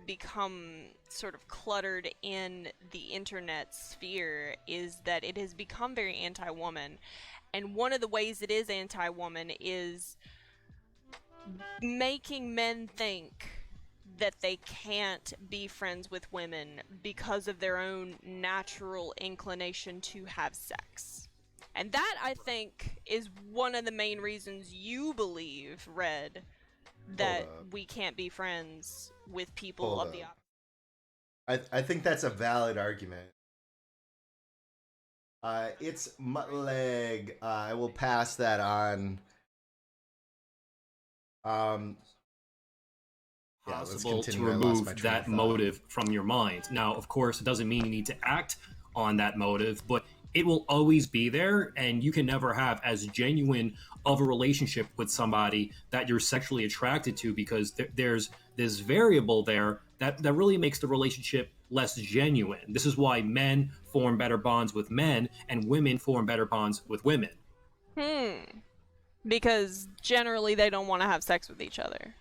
become sort of cluttered in the internet sphere is that it has become very anti-woman. And one of the ways it is anti-woman is making men think that they can't be friends with women because of their own natural inclination to have sex. And that, I think, is one of the main reasons you believe, Red, that we can't be friends with people of the opposite. I think that's a valid argument. It's Mutleg. I will pass that on. Possible to remove that motive from your mind. Now, of course, it doesn't mean you need to act on that motive, but it will always be there, and you can never have as genuine of a relationship with somebody that you're sexually attracted to because there's this variable there that really makes the relationship less genuine. This is why men form better bonds with men and women form better bonds with women. Because generally they don't want to have sex with each other.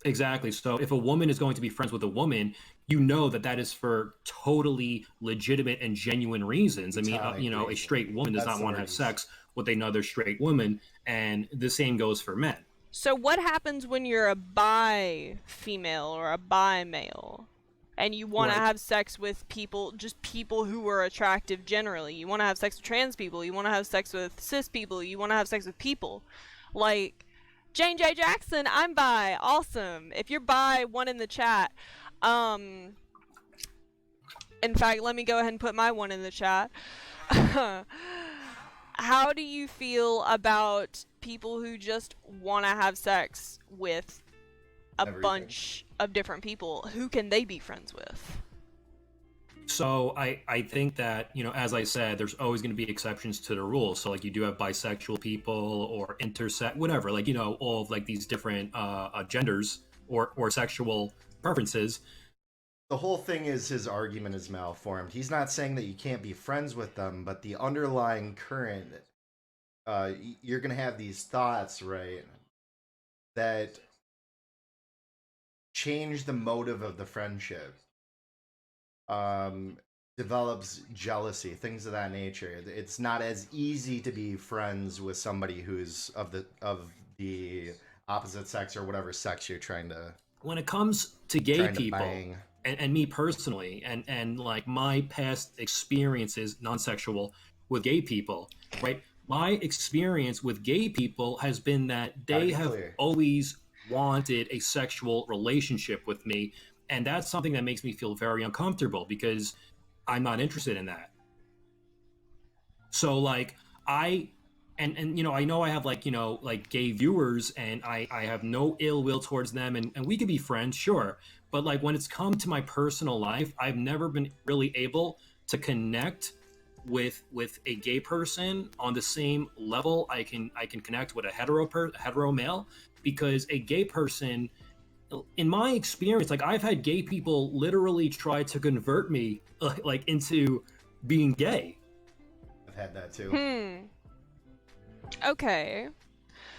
Exactly. So if a woman is going to be friends with a woman, you know that is for totally legitimate and genuine reasons. I mean, a straight woman does not want to have sex with another straight woman, and the same goes for men. So what happens when you're a bi female or a bi male and you want to have sex with people, just people who are attractive generally? You want to have sex with trans people, you want to have sex with cis people, you want to have sex with people like Jane J. Jackson, I'm bi. Awesome. If you're bi, one in the chat. In fact, let me go ahead and put my one in the chat. How do you feel about people who just want to have sex with a bunch of different people? Who can they be friends with? So I think that, as I said, there's always going to be exceptions to the rules. So like you do have bisexual people or intersex, whatever, like, all of like these different genders or sexual preferences. The whole thing is his argument is malformed. He's not saying that you can't be friends with them, but the underlying current, you're going to have these thoughts, right, that change the motive of the friendship. Develops jealousy, things of that nature. It's not as easy to be friends with somebody who's of the opposite sex or whatever sex you're trying to. When it comes to gay people, and me personally, and like my past experiences, non-sexual, with gay people, right? My experience with gay people has been that they have always wanted a sexual relationship with me. And that's something that makes me feel very uncomfortable because I'm not interested in that. So like I and I know I have like like gay viewers, and I have no ill will towards them, and we could be friends, sure, but like when it's come to my personal life, I've never been really able to connect with a gay person on the same level I can connect with a hetero male, because a gay person, in my experience, like I've had gay people literally try to convert me like into being gay. I've had that too. Okay.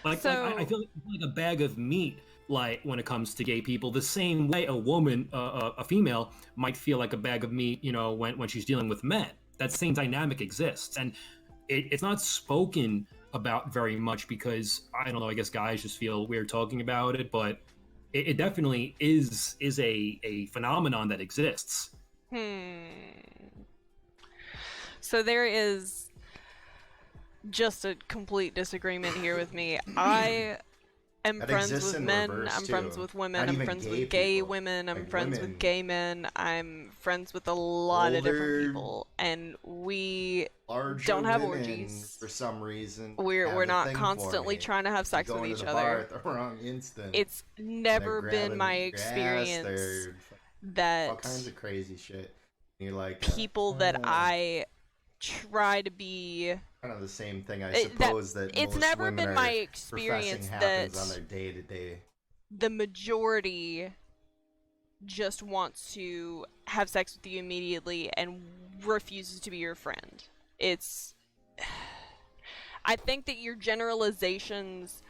Like, So I feel like a bag of meat. Like when it comes to gay people, the same way a woman, a female, might feel like a bag of meat, when she's dealing with men. That same dynamic exists, and it's not spoken about very much because I don't know. I guess guys just feel weird talking about it, but it definitely is a phenomenon that exists. so there is just a complete disagreement here with me. I am That friends exists with in men, reverse, I'm friends too. with women, Not I'm even friends gay with gay people. women, I'm Like friends women. with gay men, I'm friends with a lot of different Older, people, and we larger don't have women, orgies. for some reason. We're have a not thing for constantly me. trying to have You sex go with into each the bar other. at the wrong instant. It's and they're never been grabbing my your ass, experience they're all that kinds of crazy shit. And you're like, people that I try to be kind of the same thing, I that suppose, that it's most never women been are my professing experience happens that on their day to day. the majority just wants to have sex with you immediately and refuses to be your friend. It's I think that your generalizations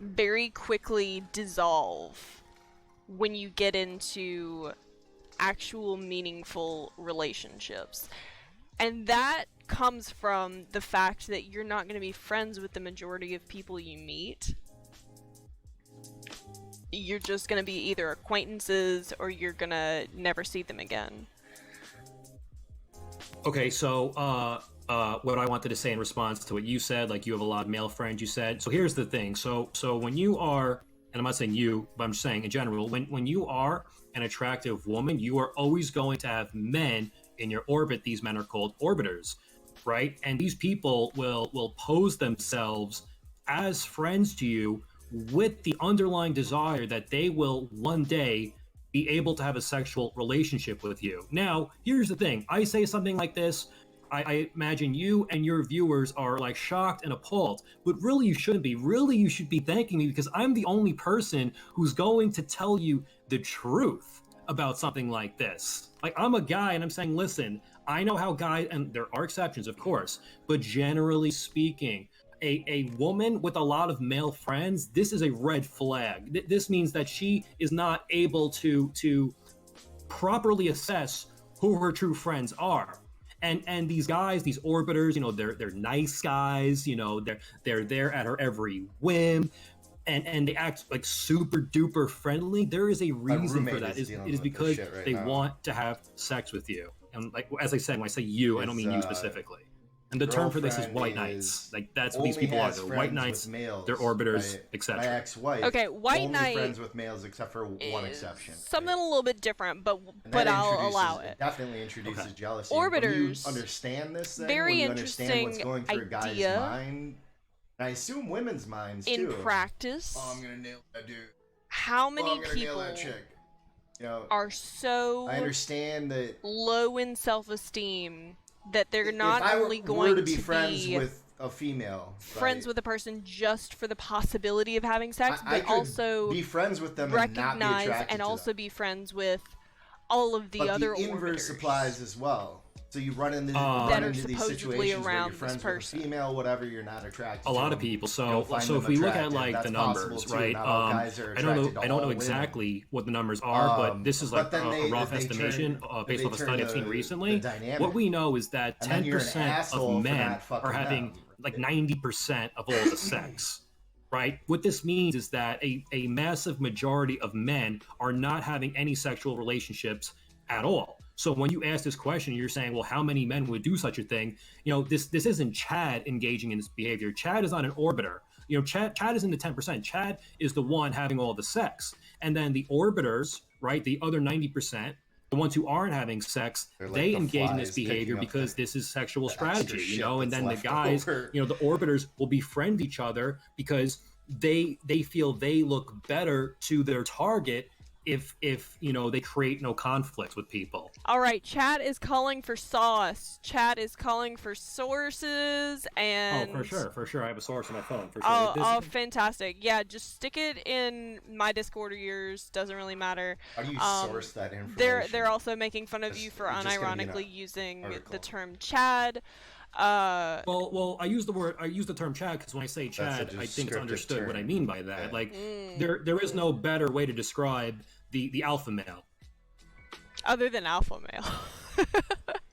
very quickly dissolve when you get into actual meaningful relationships. And that comes from the fact that you're not going to be friends with the majority of people you meet. You're just going to be either acquaintances or you're going to never see them again. Okay, so what I wanted to say in response to what you said, like you have a lot of male friends, you said. So here's the thing. So when you are, and I'm not saying you, but I'm just saying in general, when you are an attractive woman, you are always going to have men in your orbit. These men are called orbiters, right? And these people will pose themselves as friends to you with the underlying desire that they will one day be able to have a sexual relationship with you. Now, here's the thing. I say something like this, I imagine you and your viewers are like shocked and appalled, but really you shouldn't be. Really, you should be thanking me because I'm the only person who's going to tell you the truth about something like this. Like, I'm a guy and I'm saying, listen, I know how guys, and there are exceptions, of course, but generally speaking, a woman with a lot of male friends, this is a red flag. This means that she is not able to properly assess who her true friends are. And these guys, these orbiters, they're nice guys, they're there at her every whim, and they act like super duper friendly. There is a reason for that. It is because they want to have sex with you. And like as I said, when I say you, I don't mean you specifically. And the term for this is white knights. Like that's what these people are. They're white knights. They're orbiters, etc. My ex-wife. Okay, white only knight friends with males except for one exception. Something a little bit different, but That I'll allow it. Definitely introduces jealousy. Orbiters. When you understand this, then, Very when you understand what's interesting going through a guy's idea. mind, and I assume women's minds In too. practice, Oh, I'm gonna nail that dude. how Oh, many I'm gonna nail people that chick. are so I understand that low in self-esteem that they're not if I only were going to be friends with a female, friends with a person just for the possibility of having sex, I but could also be friends with them and not be recognize attracted and to also them. be friends with all of the But other the inverse orbiters applies as well. So you run into, that are these supposedly situations where around you're this friends with a person. female, whatever, you're not attracted A to lot of them. people. You'll So find so if them we look at attractive. like That's the possible, numbers, too. right? Not all guys are I don't know. attracted to I don't all know women. exactly what the numbers are, but this is like but then a rough they estimation based they off a turn study I've seen the recently. dynamic. What we know is that And then you're an 10% asshole of for men not fucking are having them. like 90% of all the sex. Right? What this means is that a massive majority of men are not having any sexual relationships at all. So when you ask this question, you're saying, well, how many men would do such a thing? This isn't Chad engaging in this behavior. Chad is not an orbiter. Chad is in the 10%. Chad is the one having all the sex. And then the orbiters, right, the other 90%, the ones who aren't having sex, They're like they the engage in this flies picking behavior up because this is sexual the extra strategy, shit and that's then the left guys, over. the orbiters will befriend each other because they feel they look better to their target if they create no conflicts with people. All right, chat is calling for sauce. Chat is calling for sources and. Oh, for sure. I have a source on my phone for sure. Oh, fantastic! Yeah, just stick it in my Discord or yours. Doesn't really matter. How do you source that information? They're also making fun of you for It's just gonna be unironically an using article. the term Chad. Well, I use the term Chad because when I say Chad, I think it's understood term. what I mean by that. Yeah. Like, there is no better way to describe the alpha male. Other than alpha male.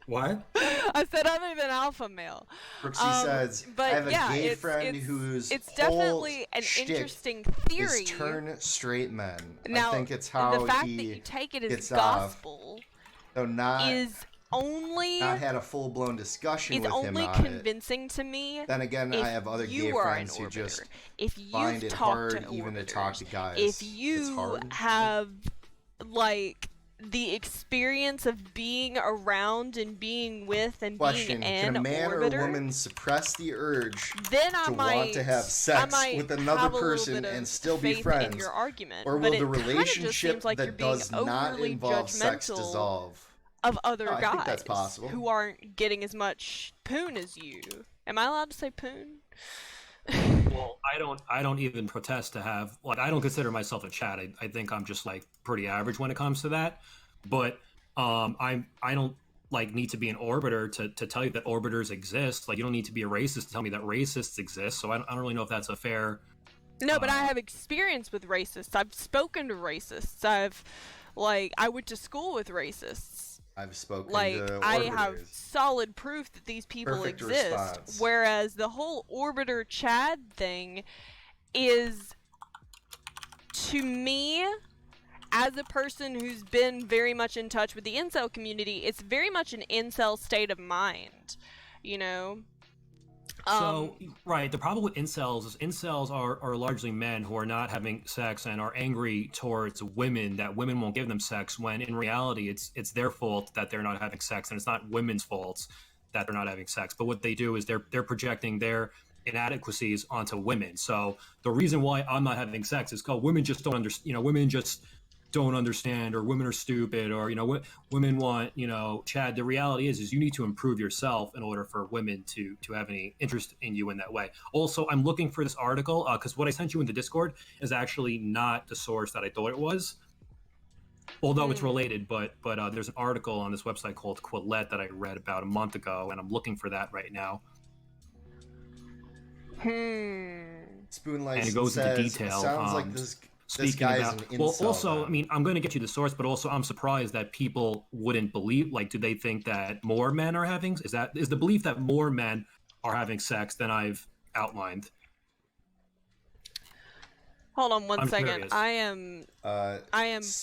What? I said other than alpha male. Brooksy says, but I have a yeah, gay it's, friend it's, whose it's whole definitely an shtick interesting theory. is turn straight men. Now, I think it's how the fact he that you take it as gets gospel so not had a full-blown discussion is with him only on convincing to me. Then again, if I have other you gay are friends an who orbiter, just if you've find it talked hard to even to orbiters, talk to guys. if It's you hard. have like the experience of being around and being with and Question: being an Can a man orbiter, or a woman suppress the urge then I to might want to have sex with another have a little person bit of and still be faith friends? in your argument, Or but will the it kinda just relationship seems like you're that being does not overly involve sex judgmental dissolve? of other I guys think that's possible. who aren't getting as much poon as you. Am I allowed to say poon? Well, I don't even protest to have, like, I don't consider myself a Chad. I think I'm just like pretty average when it comes to that. But I don't like need to be an orbiter to tell you that orbiters exist. Like, you don't need to be a racist to tell me that racists exist. So I don't really know if that's a fair. No, but I have experience with racists. I've spoken to racists. I went to school with racists. I've spoken Like, to I orbiters. have solid proof that these people Perfect exist. response. Whereas the whole orbiter Chad thing is, to me, as a person who's been very much in touch with the incel community, it's very much an incel state of mind, you know? So, right, the problem with incels is incels are largely men who are not having sex and are angry towards women that women won't give them sex, when in reality it's their fault that they're not having sex, and it's not women's faults that they're not having sex. But what they do is they're projecting their inadequacies onto women. So the reason why I'm not having sex is because women just don't understand, women just don't understand, or women are stupid, or women want, Chad. The reality is you need to improve yourself in order for women to have any interest in you in that way. Also, I'm looking for this article because what I sent you in the Discord is actually not the source that I thought it was, although it's related. But there's an article on this website called Quillette that I read about a month ago, and I'm looking for that right now. Spoon And it goes into detail. Sounds like this guy's an incel. Well, also, I mean, I'm going to get you the source, but also I'm surprised that people wouldn't believe. Like, do they think that more men are having? Is the belief that more men are having sex than I've outlined? Hold on one I'm second. curious. I am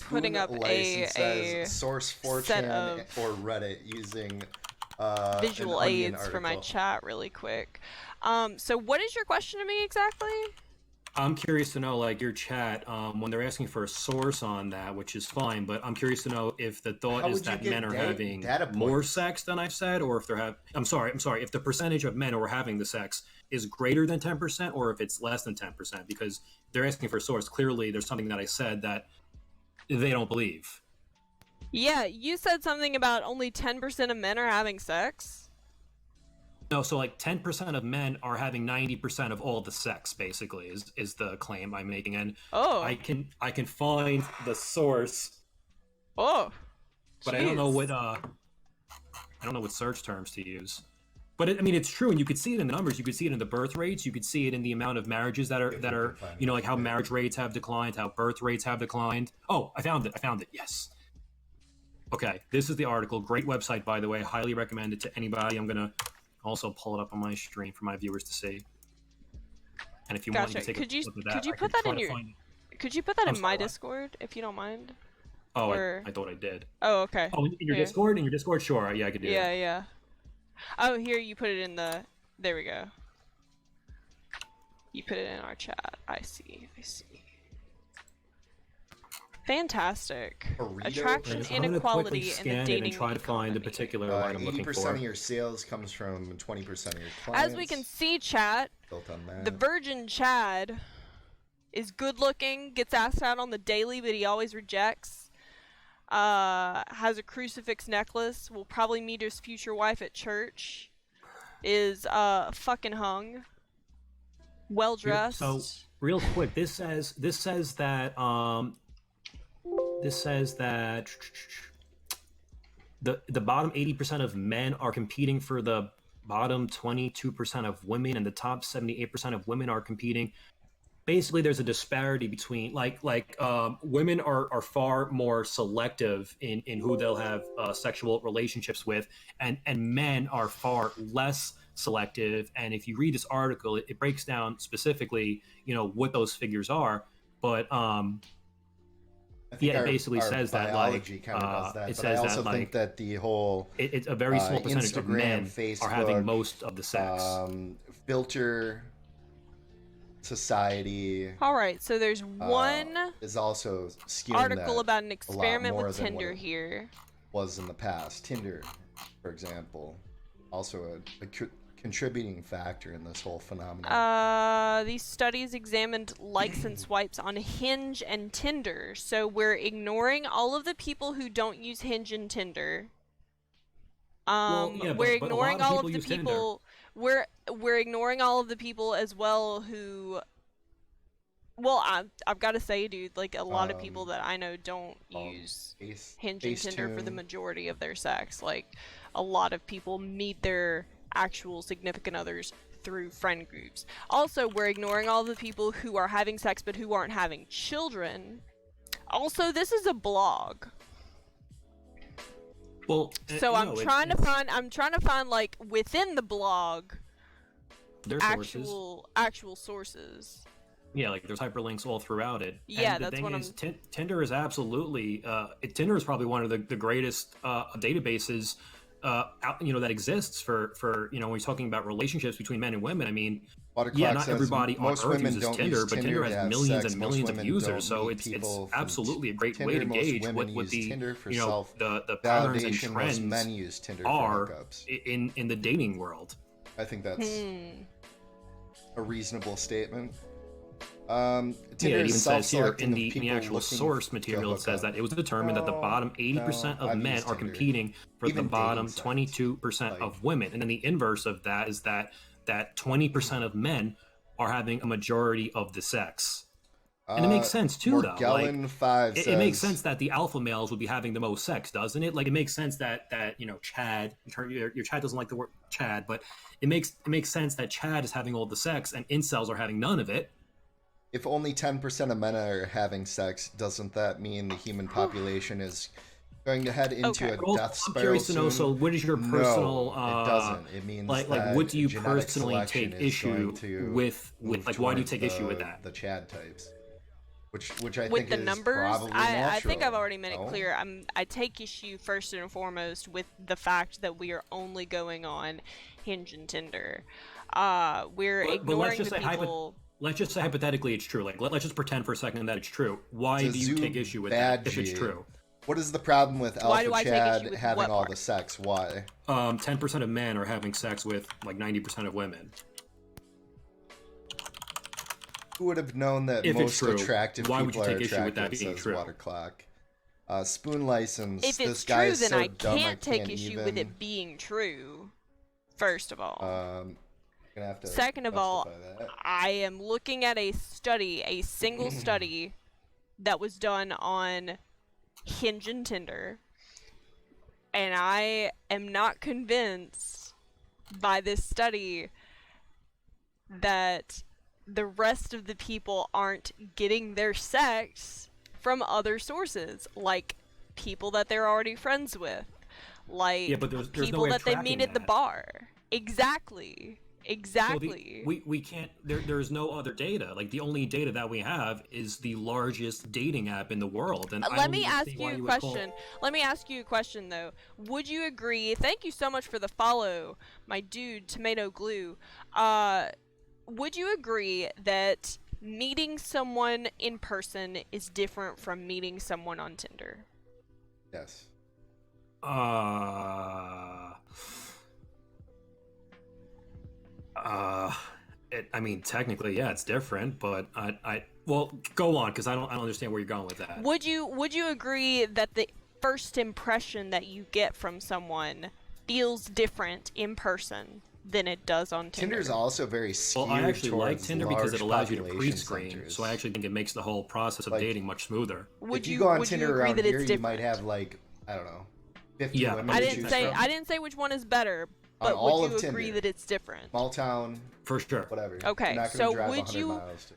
putting up a source 4chan set of or Reddit using visual an Onion aids for my article. chat really quick. So what is your question to me exactly? I'm curious to know, like, your chat, when they're asking for a source on that, which is fine, but I'm curious to know if the thought How is would you that get men are having data more points? sex than I've said, or if I'm sorry, if the percentage of men who are having the sex is greater than 10%, or if it's less than 10%, because they're asking for a source. Clearly, there's something that I said that they don't believe. Yeah, you said something about only 10% of men are having sex. No, so like 10% of men are having 90% of all the sex, basically, is the claim I'm making. And I can find the source. Oh. But I don't know what search terms to use. But it's true, and you could see it in the numbers. You could see it in the birth rates. You could see it in the amount of marriages that are like how marriage rates have declined, how birth rates have declined. Oh, I found it. Yes. Okay, this is the article. Great website, by the way. Highly recommend it to anybody. I'm gonna also pull it up on my stream for my viewers to see. And if you want, you can take a look at that. Could you put that in my Discord if you don't mind? Oh, I thought I did. Oh, okay. Oh, in your Discord? In your Discord? Sure. Yeah, I could do that. Yeah. Oh, here, you put it in the... There we go. You put it in our chat. I see. Fantastic. Burrito. Attraction, Right, so I'm gonna inequality, quickly and the scan it dating and try to find the economy. particular line I'm looking 80% for. of your sales comes from 20% of your clients. As we can see, chat, built on that. the Virgin Chad is good looking, gets asked out on the daily, but he always rejects. Has a crucifix necklace, will probably meet his future wife at church. Is fucking hung. Well dressed. So real quick, this says that the bottom 80% of men are competing for the bottom 22% of women, and the top 78% of women are competing. Basically, there's a disparity between women are far more selective in who they'll have sexual relationships with, and men are far less selective. And if you read this article, it breaks down specifically, what those figures are. But it basically says that biology kind of does that. It But says I also that think that the whole it's a very small percentage of men Facebook, are having most of the sex. Filter society. All right, so there's one is also skewing article that about an experiment more with than Tinder what it here. was in the past. Tinder, for example, also a contributing factor in this whole phenomenon. These studies examined likes and swipes on Hinge and Tinder. So we're ignoring all of the people who don't use Hinge and Tinder. We're ignoring all of the people. We're ignoring all of the people as well who. Well, I've got to say, dude, like a lot of people that I know don't use Hinge and Tinder for the majority of their sex. Like, a lot of people meet their actual significant others through friend groups. Also, we're ignoring all the people who are having sex but who aren't having children. Also, this is a blog. Well, so I'm trying to find like within the blog their actual sources. Yeah, like there's hyperlinks all throughout it. Yeah, and the that's thing what is, Tinder is absolutely Tinder is probably one of the greatest databases that exists for when you're talking about relationships between men and women. I mean, not everybody on Earth uses Tinder, but Tinder has millions and millions of users, so it's absolutely a great way to gauge what the the patterns and trends men use Tinder are in the dating world. I think that's a reasonable statement. Tinder it even says here in the actual source material, it says that it was determined that the bottom 80% of men are competing for the bottom 22% of women, and then the inverse of that is that 20% of men are having a majority of the sex. And it makes sense too, though. It makes sense that the alpha males would be having the most sex, doesn't it? Like, it makes sense that Chad, your Chad doesn't like the word Chad, but it makes sense that Chad is having all the sex and incels are having none of it. If only 10% of men are having sex, doesn't that mean the human population is going to head into a death spiral? I'm curious to know, so what is your personal... No, it doesn't. It means like what do you personally take issue with like, why do you take issue with that? The Chad types. Which I with think the is numbers, probably natural. I think I've already made it clear. I take issue first and foremost with the fact that we are only going on Hinge and Tinder. We're ignoring the people... Let's just say hypothetically it's true. Like, let's just pretend for a second that it's true. Why do you take issue with that if it's true? What is the problem with Alpha Chad having all the sex? Why? 10% of men are having sex with like 90% of women. Who would have known that most attractive people are attractive, says Water Clock. Spoon license. If it's true, then I can't take issue with it being true, first of all. Second of all, I am looking at a single study that was done on Hinge and Tinder, and I am not convinced by this study that the rest of the people aren't getting their sex from other sources, like people that they're already friends with, like but there's people no that they meet at the bar. Exactly. Well, we can't. There's no other data. Like, the only data that we have is the largest dating app in the world. And let me ask you a question. Let me ask you a question, though. Would you agree? Thank you so much for the follow, my dude, Tomato Glue. Would you agree that meeting someone in person is different from meeting someone on Tinder? Yes. I mean, technically, yeah, it's different, but well, go on, because I don't understand where you're going with that. Would you agree that the first impression that you get from someone feels different in person than it does on Tinder? Tinder's also very skewed Well, I actually like towards Tinder because it allows you to population pre-screen, centers. so I actually think it makes the whole process of Like, dating much smoother. Would if you go on would Tinder agree around that here, it's you different? might have like, I don't know, 50 Yeah, women I to didn't choose say from. I didn't say which one is better, On but all would of you agree Tinder. that it's different? Small town, For sure. whatever. Okay, You're not so gonna drive would 100 you miles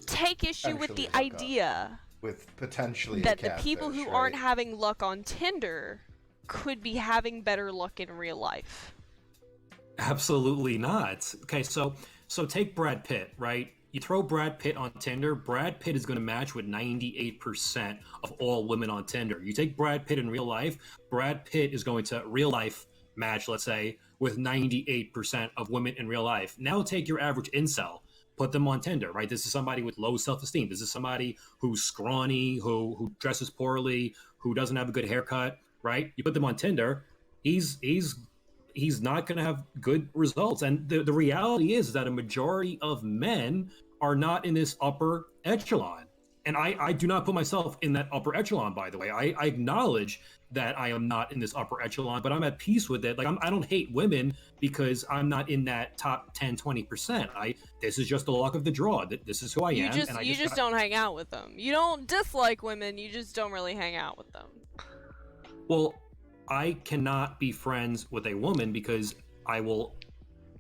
take issue with the Potentially hook up. idea with potentially that a the people catfish, who right? aren't having luck on Tinder could be having better luck in real life? Absolutely not. Okay, so take Brad Pitt, right? You throw Brad Pitt on Tinder, Brad Pitt is going to match with 98% of all women on Tinder. You take Brad Pitt in real life, Brad Pitt is going to real life match, let's say, with 98% of women in real life. Now take your average incel, put them on Tinder, right? This is somebody with low self-esteem. This is somebody who's scrawny, who dresses poorly, who doesn't have a good haircut, right? You put them on Tinder, he's not going to have good results. And the reality is that a majority of men are not in this upper echelon. And I do not put myself in that upper echelon, by the way. I acknowledge that I am not in this upper echelon, but I'm at peace with it. Like, I don't hate women because I'm not in that top 10, 20%. This is just the luck of the draw. This is who I am. And You just don't hang out with them. You don't dislike women, you just don't really hang out with them. Well, I cannot be friends with a woman because I will,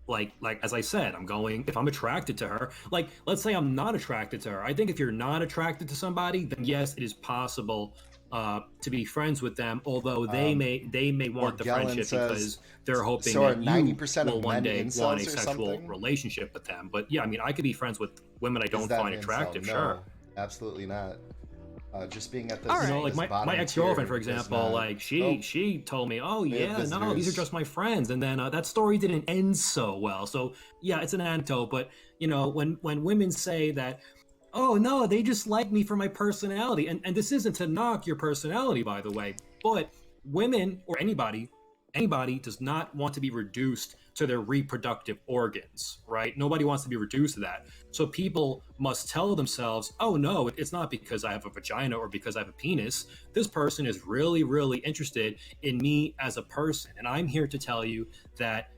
like as I said, if I'm attracted to her, like, let's say I'm not attracted to her. I think if you're not attracted to somebody, then yes, it is possible to be friends with them, although they may want the friendship because they're hoping so are that 90% you will of one men day incels want a or sexual something? relationship with them. But yeah, I mean, I could be friends with women I Is don't that find an incel? attractive, No, sure. absolutely not. Just being at this, All right. You know, like this bottom my ex-girlfriend, for tier does example, not- like Oh, she told me, oh we have yeah, no, these are visitors. just my friends, and then that story didn't end so well. So yeah, it's an anecdote, but you know, when women say that, oh no, they just like me for my personality, and this isn't to knock your personality, by the way, but women or anybody does not want to be reduced to their reproductive organs, right? Nobody wants to be reduced to that. So people must tell themselves, oh no, it's not because I have a vagina or because I have a penis. This person is really, really interested in me as a person. And I'm here to tell you that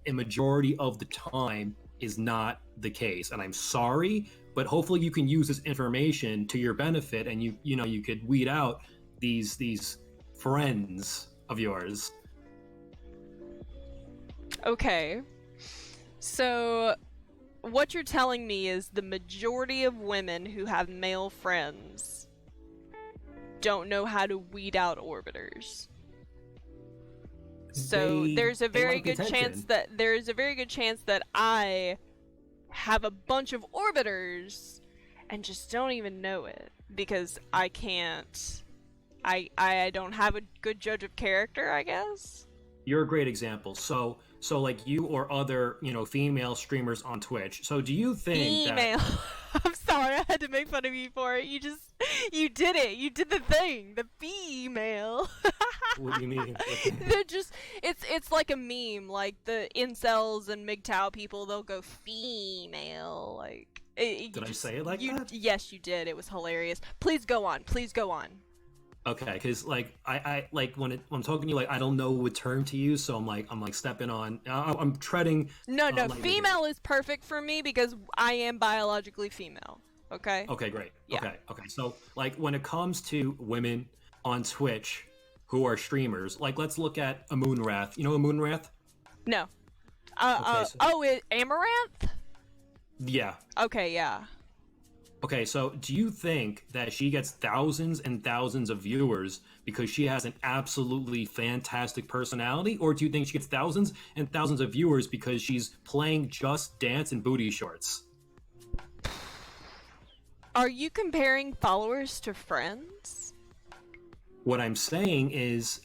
a majority of the time is not the case. And I'm sorry, but hopefully you can use this information to your benefit, and you could weed out these friends of yours. Okay. So, what you're telling me is the majority of women who have male friends don't know how to weed out orbiters. So there's a very good chance that I have a bunch of orbiters and just don't even know it because I can't. I don't have a good judge of character, I guess. You're a great example. So like you or other, female streamers on Twitch. So do you think Female. I'm sorry, I had to make fun of you for it. You did it. You did the thing. The female. What do you mean? They're just, it's like a meme. Like the incels and MGTOW people, they'll go female. Like, Did I say it like that? Yes, you did. It was hilarious. Please go on. Please go on. Okay, because like I like when I'm talking to you, like I don't know what term to use, so I'm like stepping on. I'm treading. No, lightly here. female is perfect for me because I am biologically female. Okay. Okay, great. Yeah. Okay. So like when it comes to women on Twitch who are streamers, like let's look at a Moonwrath. You know a Moonwrath? No. Amaranth? Yeah. Okay, yeah. Okay, so do you think that she gets thousands and thousands of viewers because she has an absolutely fantastic personality? Or do you think she gets thousands and thousands of viewers because she's playing Just Dance in booty shorts? Are you comparing followers to friends? What I'm saying is,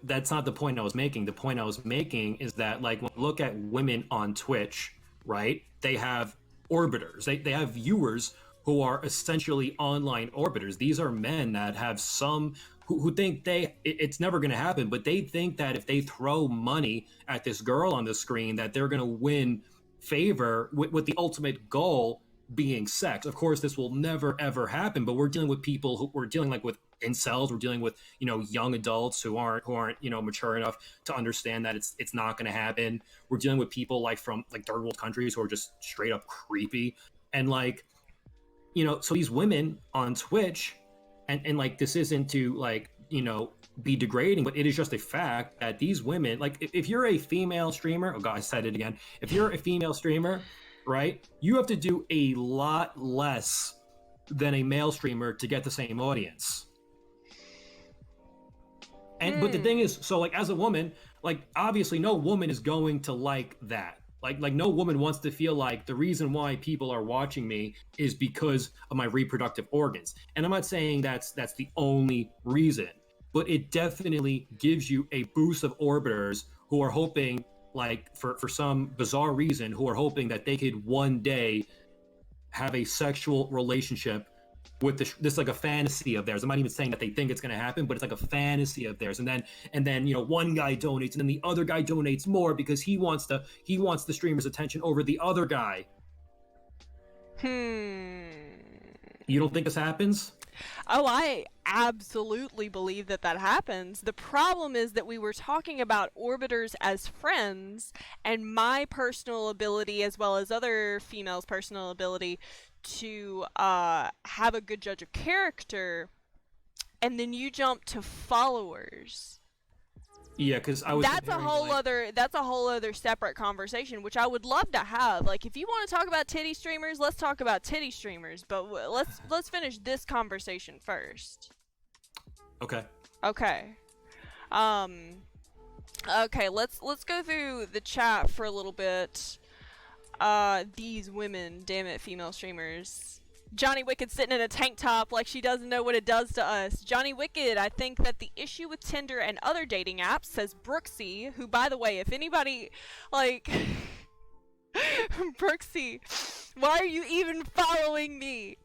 that's not the point I was making. The point I was making is that, like, when you look at women on Twitch, right? They have orbiters. They have viewers who are essentially online orbiters. These are men that have some who think it's never going to happen, but they think that if they throw money at this girl on the screen, that they're going to win favor with the ultimate goal being sex. Of course, this will never ever happen, but we're dealing with people who we're dealing like with incels. We're dealing with young adults who aren't mature enough to understand that it's not going to happen. We're dealing with people like from like third world countries who are just straight up creepy, and like so these women on Twitch, and like this isn't to like be degrading, but it is just a fact that these women, like if you're a female streamer, oh god, I said it again, if you're a female streamer, right, you have to do a lot less than a male streamer to get the same audience. And but the thing is, so like as a woman, like obviously no woman is going to like that. Like no woman wants to feel like the reason why people are watching me is because of my reproductive organs. And I'm not saying that's the only reason, but it definitely gives you a boost of orbiters who are hoping, like for some bizarre reason, who are hoping that they could one day have a sexual relationship with this like a fantasy of theirs. I'm not even saying that they think it's going to happen, but it's like a fantasy of theirs. And then one guy donates, and then the other guy donates more because he wants the streamer's attention over the other guy. You don't think this happens? Oh, I absolutely believe that happens. The problem is that we were talking about orbiters as friends, and my personal ability, as well as other females' personal ability, to have a good judge of character, and then you jump to followers. Yeah, because I was. That's a whole other separate conversation, which I would love to have. Like, if you want to talk about titty streamers, let's talk about titty streamers. But let's finish this conversation first. Okay. Okay. Okay. Let's go through the chat for a little bit. These women, damn it, female streamers. Johnny Wicked sitting in a tank top like she doesn't know what it does to us. Johnny Wicked, I think that the issue with Tinder and other dating apps, says Brooksy, who, by the way, if anybody, like, Brooksy, why are you even following me?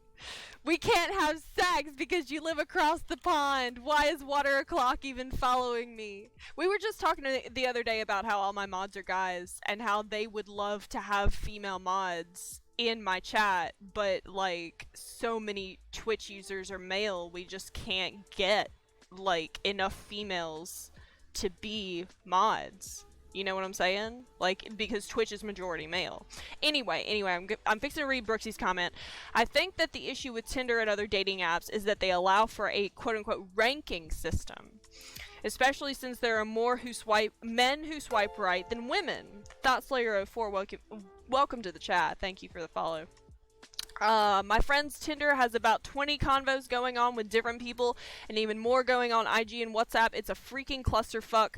We can't have sex because you live across the pond. Why is Water O'Clock even following me? We were just talking the other day about how all my mods are guys and how they would love to have female mods in my chat, but like so many Twitch users are male, we just can't get like enough females to be mods. You know what I'm saying? Like, because Twitch is majority male. Anyway, I'm fixing to read Brooksy's comment. I think that the issue with Tinder and other dating apps is that they allow for a quote-unquote ranking system, especially since there are more men who swipe right than women. ThoughtSlayer04, welcome to the chat. Thank you for the follow. My friend's Tinder has about 20 convos going on with different people, and even more going on IG and WhatsApp. It's a freaking clusterfuck.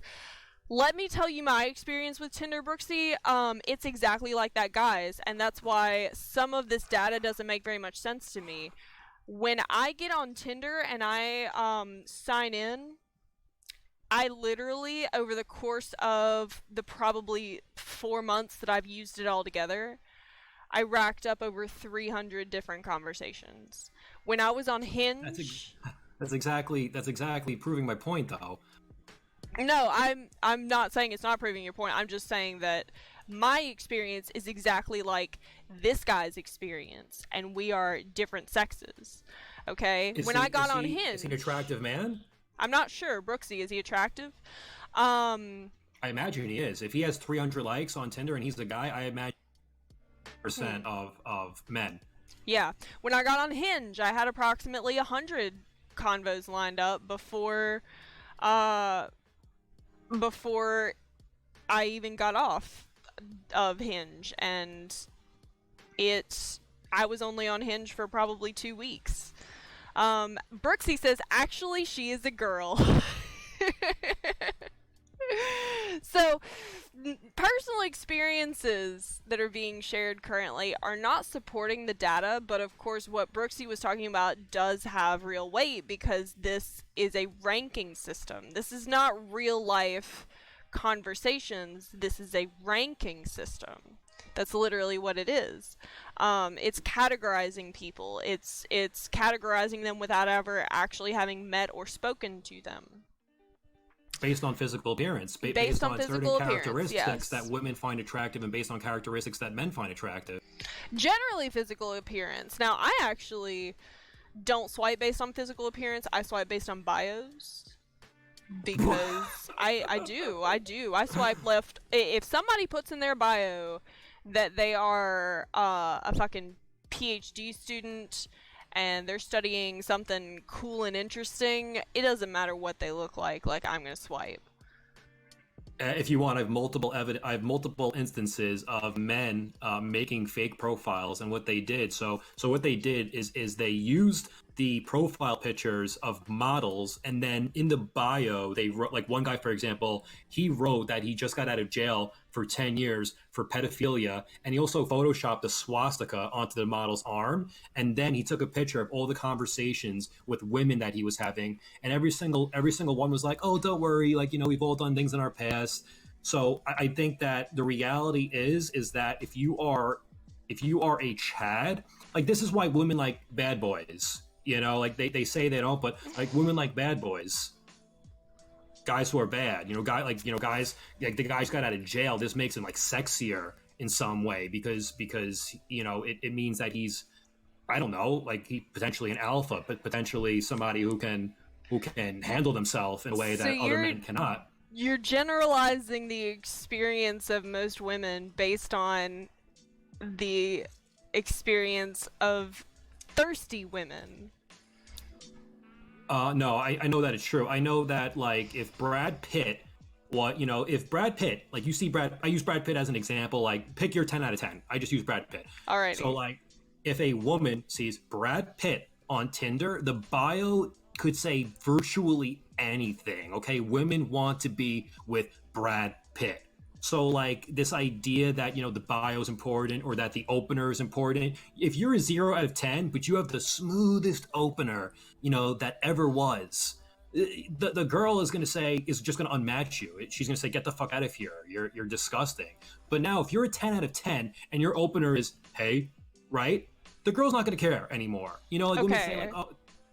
Let me tell you my experience with Tinder, Brooksy. It's exactly like that, guys, and that's why some of this data doesn't make very much sense to me. When I get on Tinder and I sign in, I literally, over the course of the probably 4 months that I've used it all together, I racked up over 300 different conversations. When I was on Hinge... That's exactly proving my point, though. No, I'm not saying it's not proving your point. I'm just saying that my experience is exactly like this guy's experience, and we are different sexes. Okay? When I got on Hinge... Is he an attractive man? I'm not sure. Brooksy, is he attractive? I imagine he is. If he has 300 likes on Tinder and he's the guy, I imagine percent of men. Yeah. When I got on Hinge, I had approximately 100 convos lined up before I even got off of Hinge, and I was only on Hinge for probably 2 weeks. Brooksy says, actually, she is a girl. So, personal experiences that are being shared currently are not supporting the data, but of course what Brooksy was talking about does have real weight, because this is a ranking system. This is not real life conversations. This is a ranking system. That's literally what it is. It's categorizing people. It's categorizing them without ever actually having met or spoken to them. Based on physical appearance, Based on certain physical appearance, characteristics yes. that women find attractive, and based on characteristics that men find attractive. Generally physical appearance. Now, I actually don't swipe based on physical appearance. I swipe based on bios. Because I do. I swipe left. If somebody puts in their bio that they are a fucking PhD student and they're studying something cool and interesting, it doesn't matter what they look like. Like, I'm gonna swipe. If you want, I have multiple instances of men making fake profiles, and what they did. So what they did is they used the profile pictures of models, and then in the bio they wrote, like one guy, for example, he wrote that he just got out of jail for 10 years for pedophilia, and he also photoshopped a swastika onto the model's arm, and then he took a picture of all the conversations with women that he was having, and every single one was like, oh, don't worry, like, you know, we've all done things in our past. So I think that the reality is that if you are a Chad, like, this is why women like bad boys. You know, like they say they don't, but like women like bad boys, guys who are bad. You know, guys like the guys got out of jail. This makes him like sexier in some way because you know it means that he's, I don't know, like he potentially an alpha, but potentially somebody who can handle themselves in a way that other men cannot. You're generalizing the experience of most women based on the experience of thirsty women. No, I know that it's true. I know that, like, if Brad Pitt, like, you see I use Brad Pitt as an example, like, pick your 10 out of 10. I just use Brad Pitt. Alrighty. So, like, if a woman sees Brad Pitt on Tinder, the bio could say virtually anything, okay? Women want to be with Brad Pitt. So, like, this idea that, you know, the bio is important or that the opener is important, if you're a 0 out of 10, but you have the smoothest opener, you know, that ever was, the girl is just going to unmatch you. She's going to say, get the fuck out of here. You're disgusting. But now, if you're a 10 out of 10 and your opener is, hey, right? The girl's not going to care anymore. You know, like, women say, like, oh,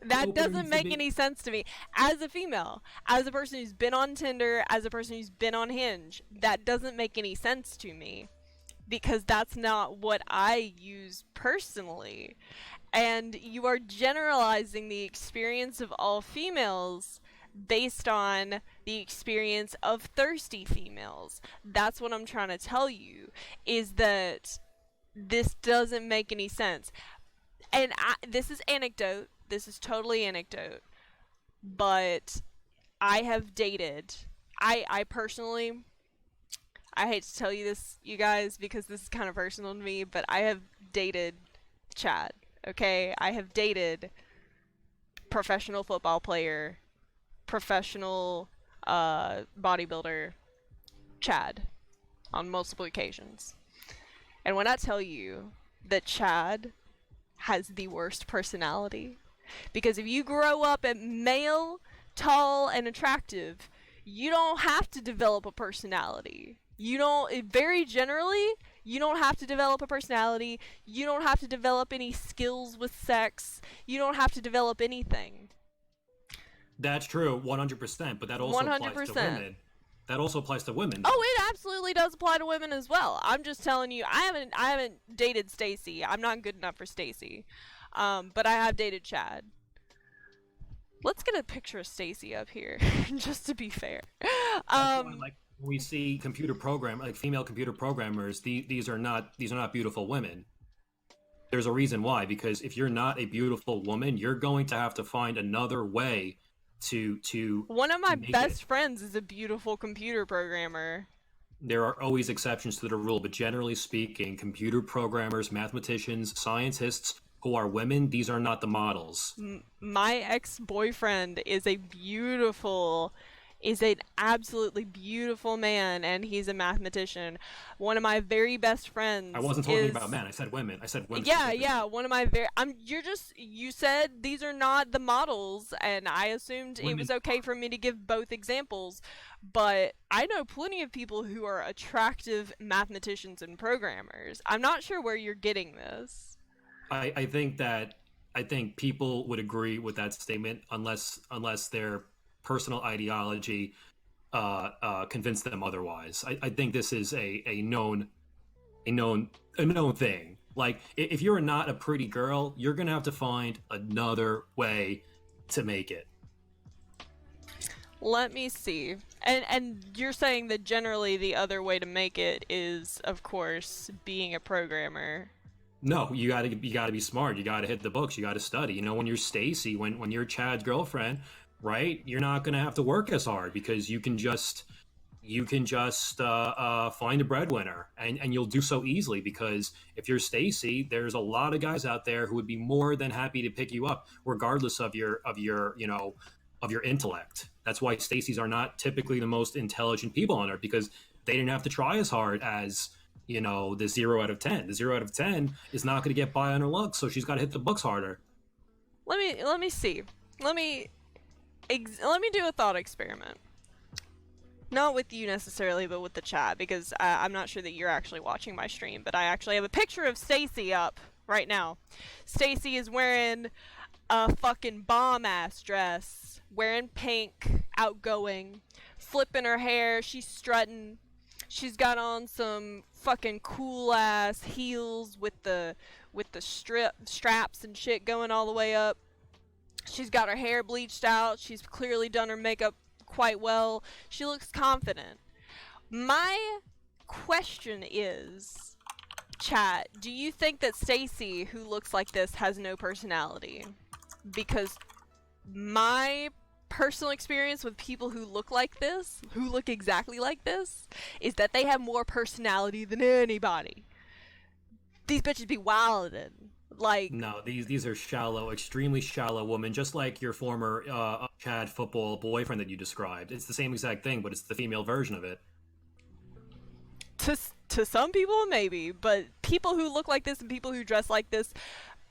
that doesn't make any sense to me. As a female, as a person who's been on Tinder, as a person who's been on Hinge, that doesn't make any sense to me because that's not what I use personally. And you are generalizing the experience of all females based on the experience of thirsty females. That's what I'm trying to tell you, is that this doesn't make any sense. And this is anecdote. This is totally anecdote, but I have dated. I personally, I hate to tell you this, you guys, because this is kind of personal to me, but I have dated Chad. Okay, I have dated professional football player, professional bodybuilder, Chad, on multiple occasions. And when I tell you that Chad has the worst personality, because if you grow up a male, tall, and attractive, you don't have to develop a personality. Very generally, you don't have to develop a personality. You don't have to develop any skills with sex. You don't have to develop anything. That's true, 100%, but that also 100%. applies to women. That also applies to women. Oh, it absolutely does apply to women as well. I'm just telling you, I haven't dated Stacy. I'm not good enough for Stacy. But I have dated Chad. Let's get a picture of Stacy up here, just to be fair. That's why, like, we see female computer programmers. These are not beautiful women. There's a reason why. Because if you're not a beautiful woman, you're going to have to find another way to. One of my best friends is a beautiful computer programmer. There are always exceptions to the rule, but generally speaking, computer programmers, mathematicians, scientists who are women, these are not the models. My ex-boyfriend is a beautiful is an absolutely beautiful man, and he's a mathematician. One of my very best friends. I wasn't talking about men. I said women. I said women. Yeah, yeah. One of my very. You said these are not the models, and I assumed it was okay for me to give both examples. But I know plenty of people who are attractive mathematicians and programmers. I'm not sure where you're getting this. I think people would agree with that statement unless their personal ideology convince them otherwise. I think this is a known thing. Like, if you're not a pretty girl, you're gonna have to find another way to make it. Let me see. And you're saying that generally the other way to make it is, of course, being a programmer. No, you gotta be smart. You gotta hit the books. You gotta study. You know, when you're Stacy, when you're Chad's girlfriend, right? You're not gonna have to work as hard because you can just find a breadwinner, and you'll do so easily. Because if you're Stacy, there's a lot of guys out there who would be more than happy to pick you up, regardless of your intellect. That's why Stacys are not typically the most intelligent people on earth, because they didn't have to try as hard as, you know, the 0 out of 10. The 0 out of 10 is not going to get by on her luck, so she's got to hit the books harder. Let me see. Let me do a thought experiment. Not with you necessarily, but with the chat, because I'm not sure that you're actually watching my stream, but I actually have a picture of Stacy up right now. Stacy is wearing a fucking bomb-ass dress, wearing pink, outgoing, flipping her hair, she's strutting. She's got on some fucking cool-ass heels with the straps and shit going all the way up. She's got her hair bleached out. She's clearly done her makeup quite well. She looks confident. My question is, chat, do you think that Stacy, who looks like this, has no personality? Because my personal experience with people who look like this, who look exactly like this, is that they have more personality than anybody. These bitches be wildin'. Like, no, these are shallow, extremely shallow women, just like your former Chad football boyfriend that you described. It's the same exact thing, but it's the female version of it. To some people, maybe, but people who look like this and people who dress like this,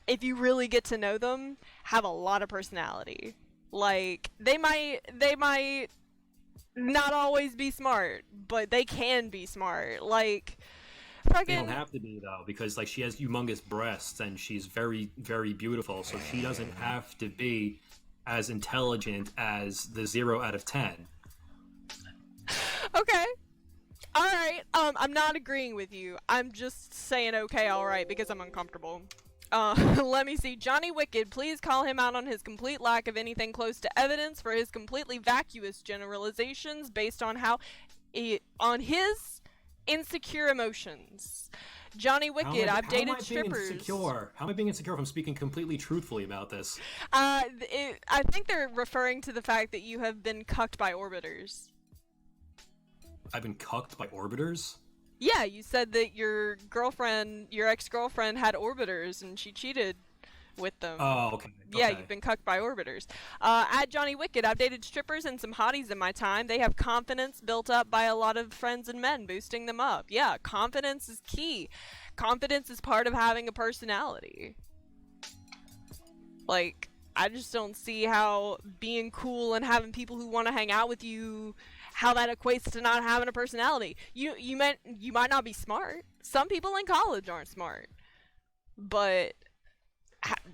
if you really get to know them, have a lot of personality. Like, they might not always be smart, but they can be smart. Like, fucking... They don't have to be, though, because, like, she has humongous breasts and she's very, very beautiful, so she doesn't have to be as intelligent as the 0 out of 10. Okay. Alright, I'm not agreeing with you. I'm just saying okay, alright, because I'm uncomfortable. Let me see. Johnny Wicked, please call him out on his complete lack of anything close to evidence for his completely vacuous generalizations based on on his insecure emotions. Johnny Wicked, I've dated strippers. How am I being insecure if I'm speaking completely truthfully about this? I think they're referring to the fact that you have been cucked by orbiters. I've been cucked by orbiters? Yeah, you said that your ex-girlfriend had orbiters and she cheated with them. Oh, okay. Yeah, you've been cucked by orbiters. At Johnny Wicked, I've dated strippers and some hotties in my time. They have confidence built up by a lot of friends and men, boosting them up. Yeah, confidence is key. Confidence is part of having a personality. Like, I just don't see how being cool and having people who want to hang out with you, how that equates to not having a personality. You might not be smart. Some people in college aren't smart. But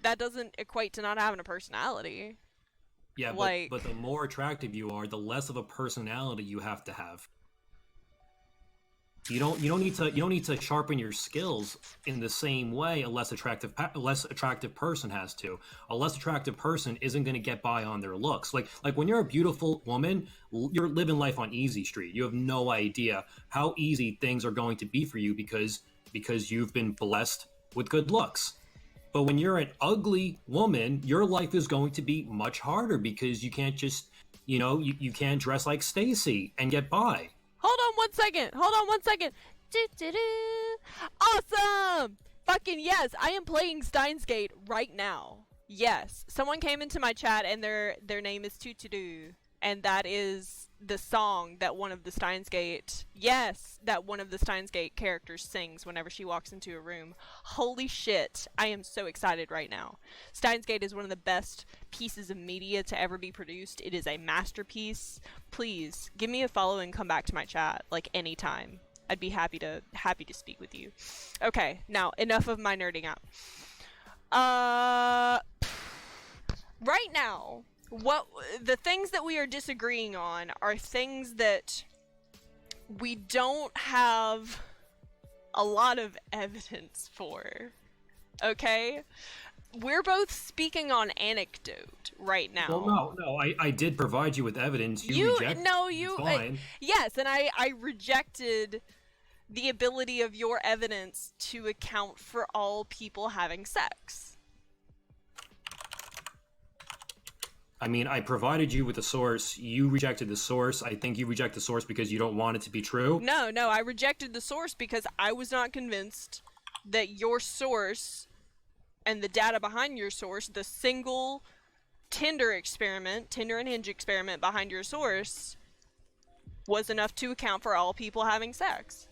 that doesn't equate to not having a personality. Yeah, but the more attractive you are, the less of a personality you have to have. You don't need to sharpen your skills in the same way a less attractive person has to. A less attractive person isn't going to get by on their looks. Like when you're a beautiful woman, you're living life on easy street. You have no idea how easy things are going to be for you because you've been blessed with good looks. But when you're an ugly woman, your life is going to be much harder because you can't just, you can't dress like Stacy and get by. Hold on one second. Awesome! Fucking yes, I am playing Steins Gate right now. Yes. Someone came into my chat and their name is Tutudu. and that is the song that one of the Steins Gate, yes, that one of the Steins Gate characters sings whenever she walks into a room. Holy shit, I am so excited right now. Steins Gate is one of the best pieces of media to ever be produced. It is a masterpiece. Please give me a follow and come back to my chat like anytime. I'd be happy to speak with you. Okay, now enough of my nerding out. Right now, what the things that we are disagreeing on are things that we don't have a lot of evidence for. Okay? We're both speaking on anecdote right now. Well, no, I did provide you with evidence. You rejected. No, you. Fine. Yes, and I rejected the ability of your evidence to account for all people having sex. I mean, I provided you with a source. You rejected the source. I think you reject the source because you don't want it to be true. No, I rejected the source because I was not convinced that your source and the data behind your source, the single Tinder and Hinge experiment behind your source, was enough to account for all people having sex.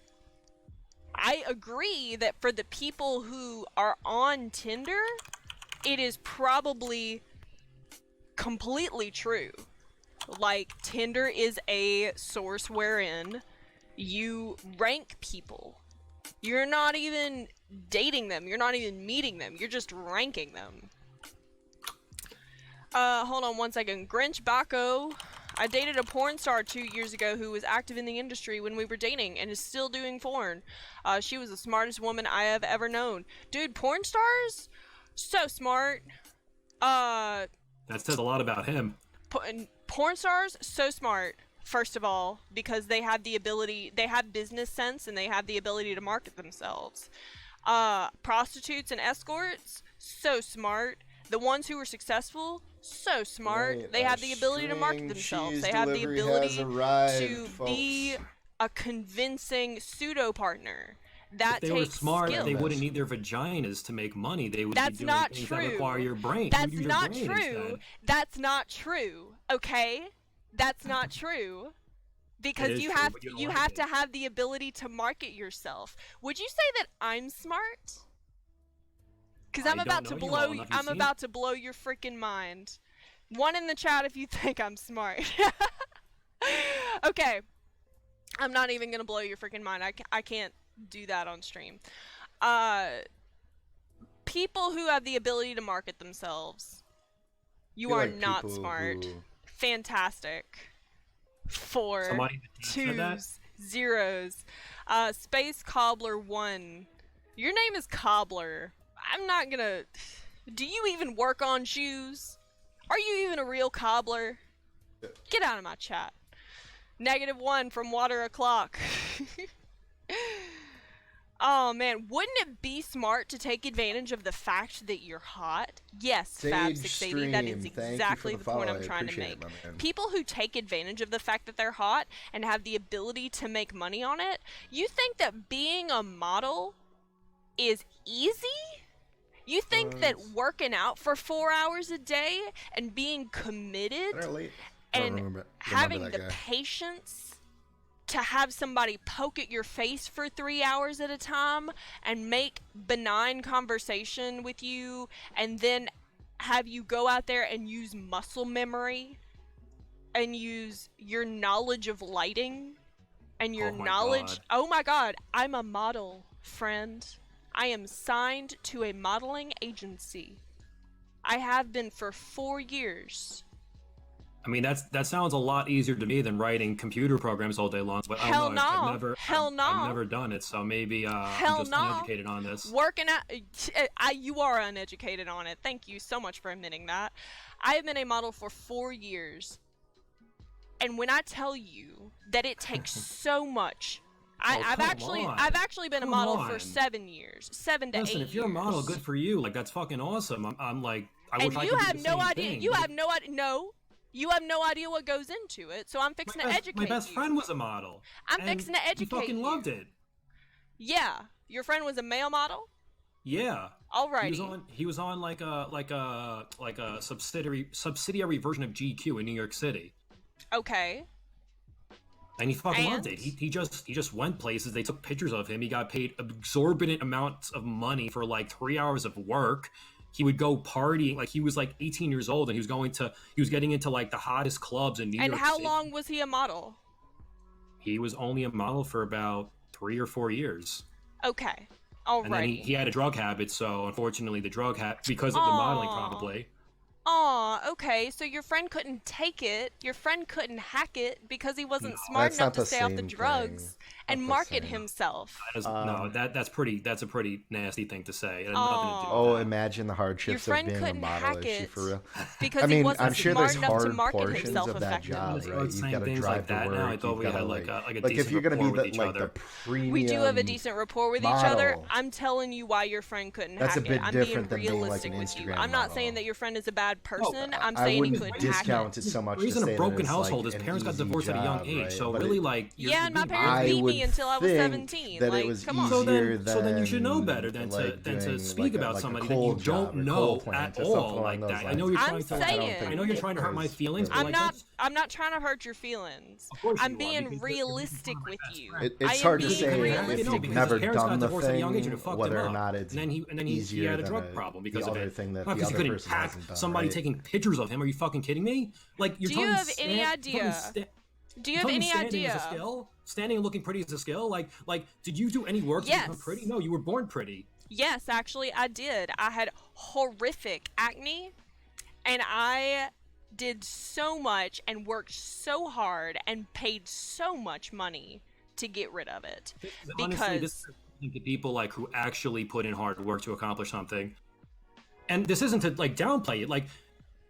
I agree that for the people who are on Tinder, it is probably completely true. Like, Tinder is a source wherein you rank people. You're not even dating them. You're not even meeting them. You're just ranking them. Hold on one second. Grinch Baco. I dated a porn star 2 years ago who was active in the industry when we were dating and is still doing porn. She was the smartest woman I have ever known. Dude, porn stars? So smart. That says a lot about him. Porn stars, so smart. First of all, because they have the ability, they have business sense and they have the ability to market themselves. Prostitutes and escorts, so smart. The ones who are successful, so smart. Right, they have the ability to market themselves. They have the ability to be a convincing pseudo partner. That if they were takes smart, skill. they wouldn't need their vaginas to make money. They would That's be doing not things true. that require your brain. That's Use your not brain true. instead. That's not true. Okay? That's not true. Because is you true, have but you don't you like have it. to have the ability to market yourself. Would you say that I'm smart? Because I'm I about don't to know you blow well enough. You've I'm seen- about to blow your freaking mind. One in the chat if you think I'm smart. Okay. I'm not even gonna blow your freaking mind. I can't do that on stream. People who have the ability to market themselves. You feel are like not people smart. who- Fantastic. 4 Somebody in the chat said that? 2s, 0s. Space Cobbler 1. Your name is Cobbler. I'm not gonna. Do you even work on shoes? Are you even a real cobbler? Get out of my chat. -1 from Water O'Clock. Oh man, wouldn't it be smart to take advantage of the fact that you're hot? Yes, Sage Fab680, that is Stream, thank you exactly for the the point follow. I'm I trying to appreciate it, make. my man. People who take advantage of the fact that they're hot and have the ability to make money on it, you think that being a model is easy? You think that working out for 4 hours a day and being committed and having the patience to have somebody poke at your face for 3 hours at a time and make benign conversation with you and then have you go out there and use muscle memory and use your knowledge of lighting and your knowledge. Oh my god, I'm a model, friend. I am signed to a modeling agency. I have been for 4 years. I mean, that sounds a lot easier to me than writing computer programs all day long. But I don't know, I've never done it, so maybe I'm just uneducated on this. Working at, you are uneducated on it. Thank you so much for admitting that. I have been a model for 4 years, and when I tell you that it takes so much. I've actually been a model for 7 years, 7 to 8 years. Listen, if you're a model, good for you. Like, that's fucking awesome. I'm like, I wish I could do the same thing. You have no idea. No, you have no idea what goes into it. So I'm fixing to educate you. My best friend was a model. I'm fixing to educate you. He fucking loved it. Yeah, your friend was a male model. Yeah. Alrighty. He was on like a subsidiary version of GQ in New York City. Okay. And he fucking And? loved it. He just went places. They took pictures of him. He got paid exorbitant amounts of money for like 3 hours of work. He would go partying. Like he was like 18 years old, and he was getting into like the hottest clubs in New York And how City. long was he a model? He was only a model for about 3 or 4 years. Okay. And then Alrighty. he had a drug habit, so unfortunately the drug habit, because of the modeling probably. Aw, okay, so your friend couldn't take it, your friend couldn't hack it because he wasn't smart That's enough not to the stay off the same drugs thing. and Not the market same. himself. No, that's a pretty nasty thing to say. It had nothing to do with Oh, that. imagine the Your hardships of friend being a couldn't model. hack Is she it for real? because I mean, he wasn't I'm sure smart there's enough to hard market portions himself of that effectively. job, Let's right? start You've saying got to things drive like to that work. now. I thought You've we got to had like a like decent if you're gonna be rapport the with each like other. the premium. We do have a decent rapport with each other. model. I'm telling you why your friend couldn't That's a hack bit it. I'm different being than being, like, realistic an with you. Instagram I'm not model. saying that your friend is a bad person. I'm I saying he wouldn't couldn't hack discount it. it so much He's to in say a broken that it's household. like His an parents got easy divorced at a young job, age, right? so But really, it- like, Yeah, and my you're parents I beat would me until I was think 17. that Like, it was come on. easier so then you should know than, better than like, to doing, speak about like a somebody that you coal don't job or coal know plant at or something all along like those that. I know lines. you're I'm trying to saying- I know you're trying to hurt my feelings, but I'm like not. that's, I'm not trying to hurt your feelings. of course I'm you are, being because realistic with you. It's I am hard to being say if realistic you've with never you. Parents got done the divorced at a young age and it thing, fucked whether him or up. not it's and then he easier had a than drug problem because the of other it. thing that Not the because he other couldn't person hack hasn't done, somebody right? taking pictures of him. Are you fucking kidding me? Like you're Do you telling me have any idea? Do you have any standing is a idea? skill? Standing and looking pretty is a skill? Like did you do any work to become Yes. pretty? No, you were born pretty. Yes, actually, I did. I had horrific acne, and I did so much and worked so hard and paid so much money to get rid of it. Honestly, this Because is something to people like who actually put in hard work to accomplish something. And this isn't to like downplay it. Like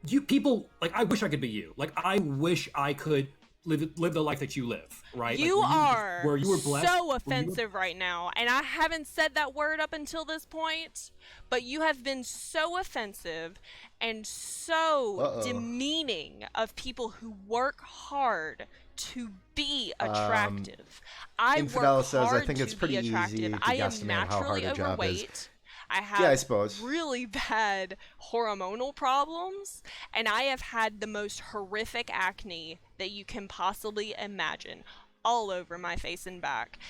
you people, like I wish I could be you. Like I wish I could live the life that you live, right? you like, are where you were blessed, so where you were- offensive right now, and I haven't said that word up until this point, but you have been so offensive and so Uh-oh. demeaning of people who work hard to be attractive. I Infidel work says, hard I think to it's pretty be attractive. easy to I am guesstimate how hard naturally a job is. overweight. I have Yeah, I suppose. really bad hormonal problems, and I have had the most horrific acne that you can possibly imagine all over my face and back.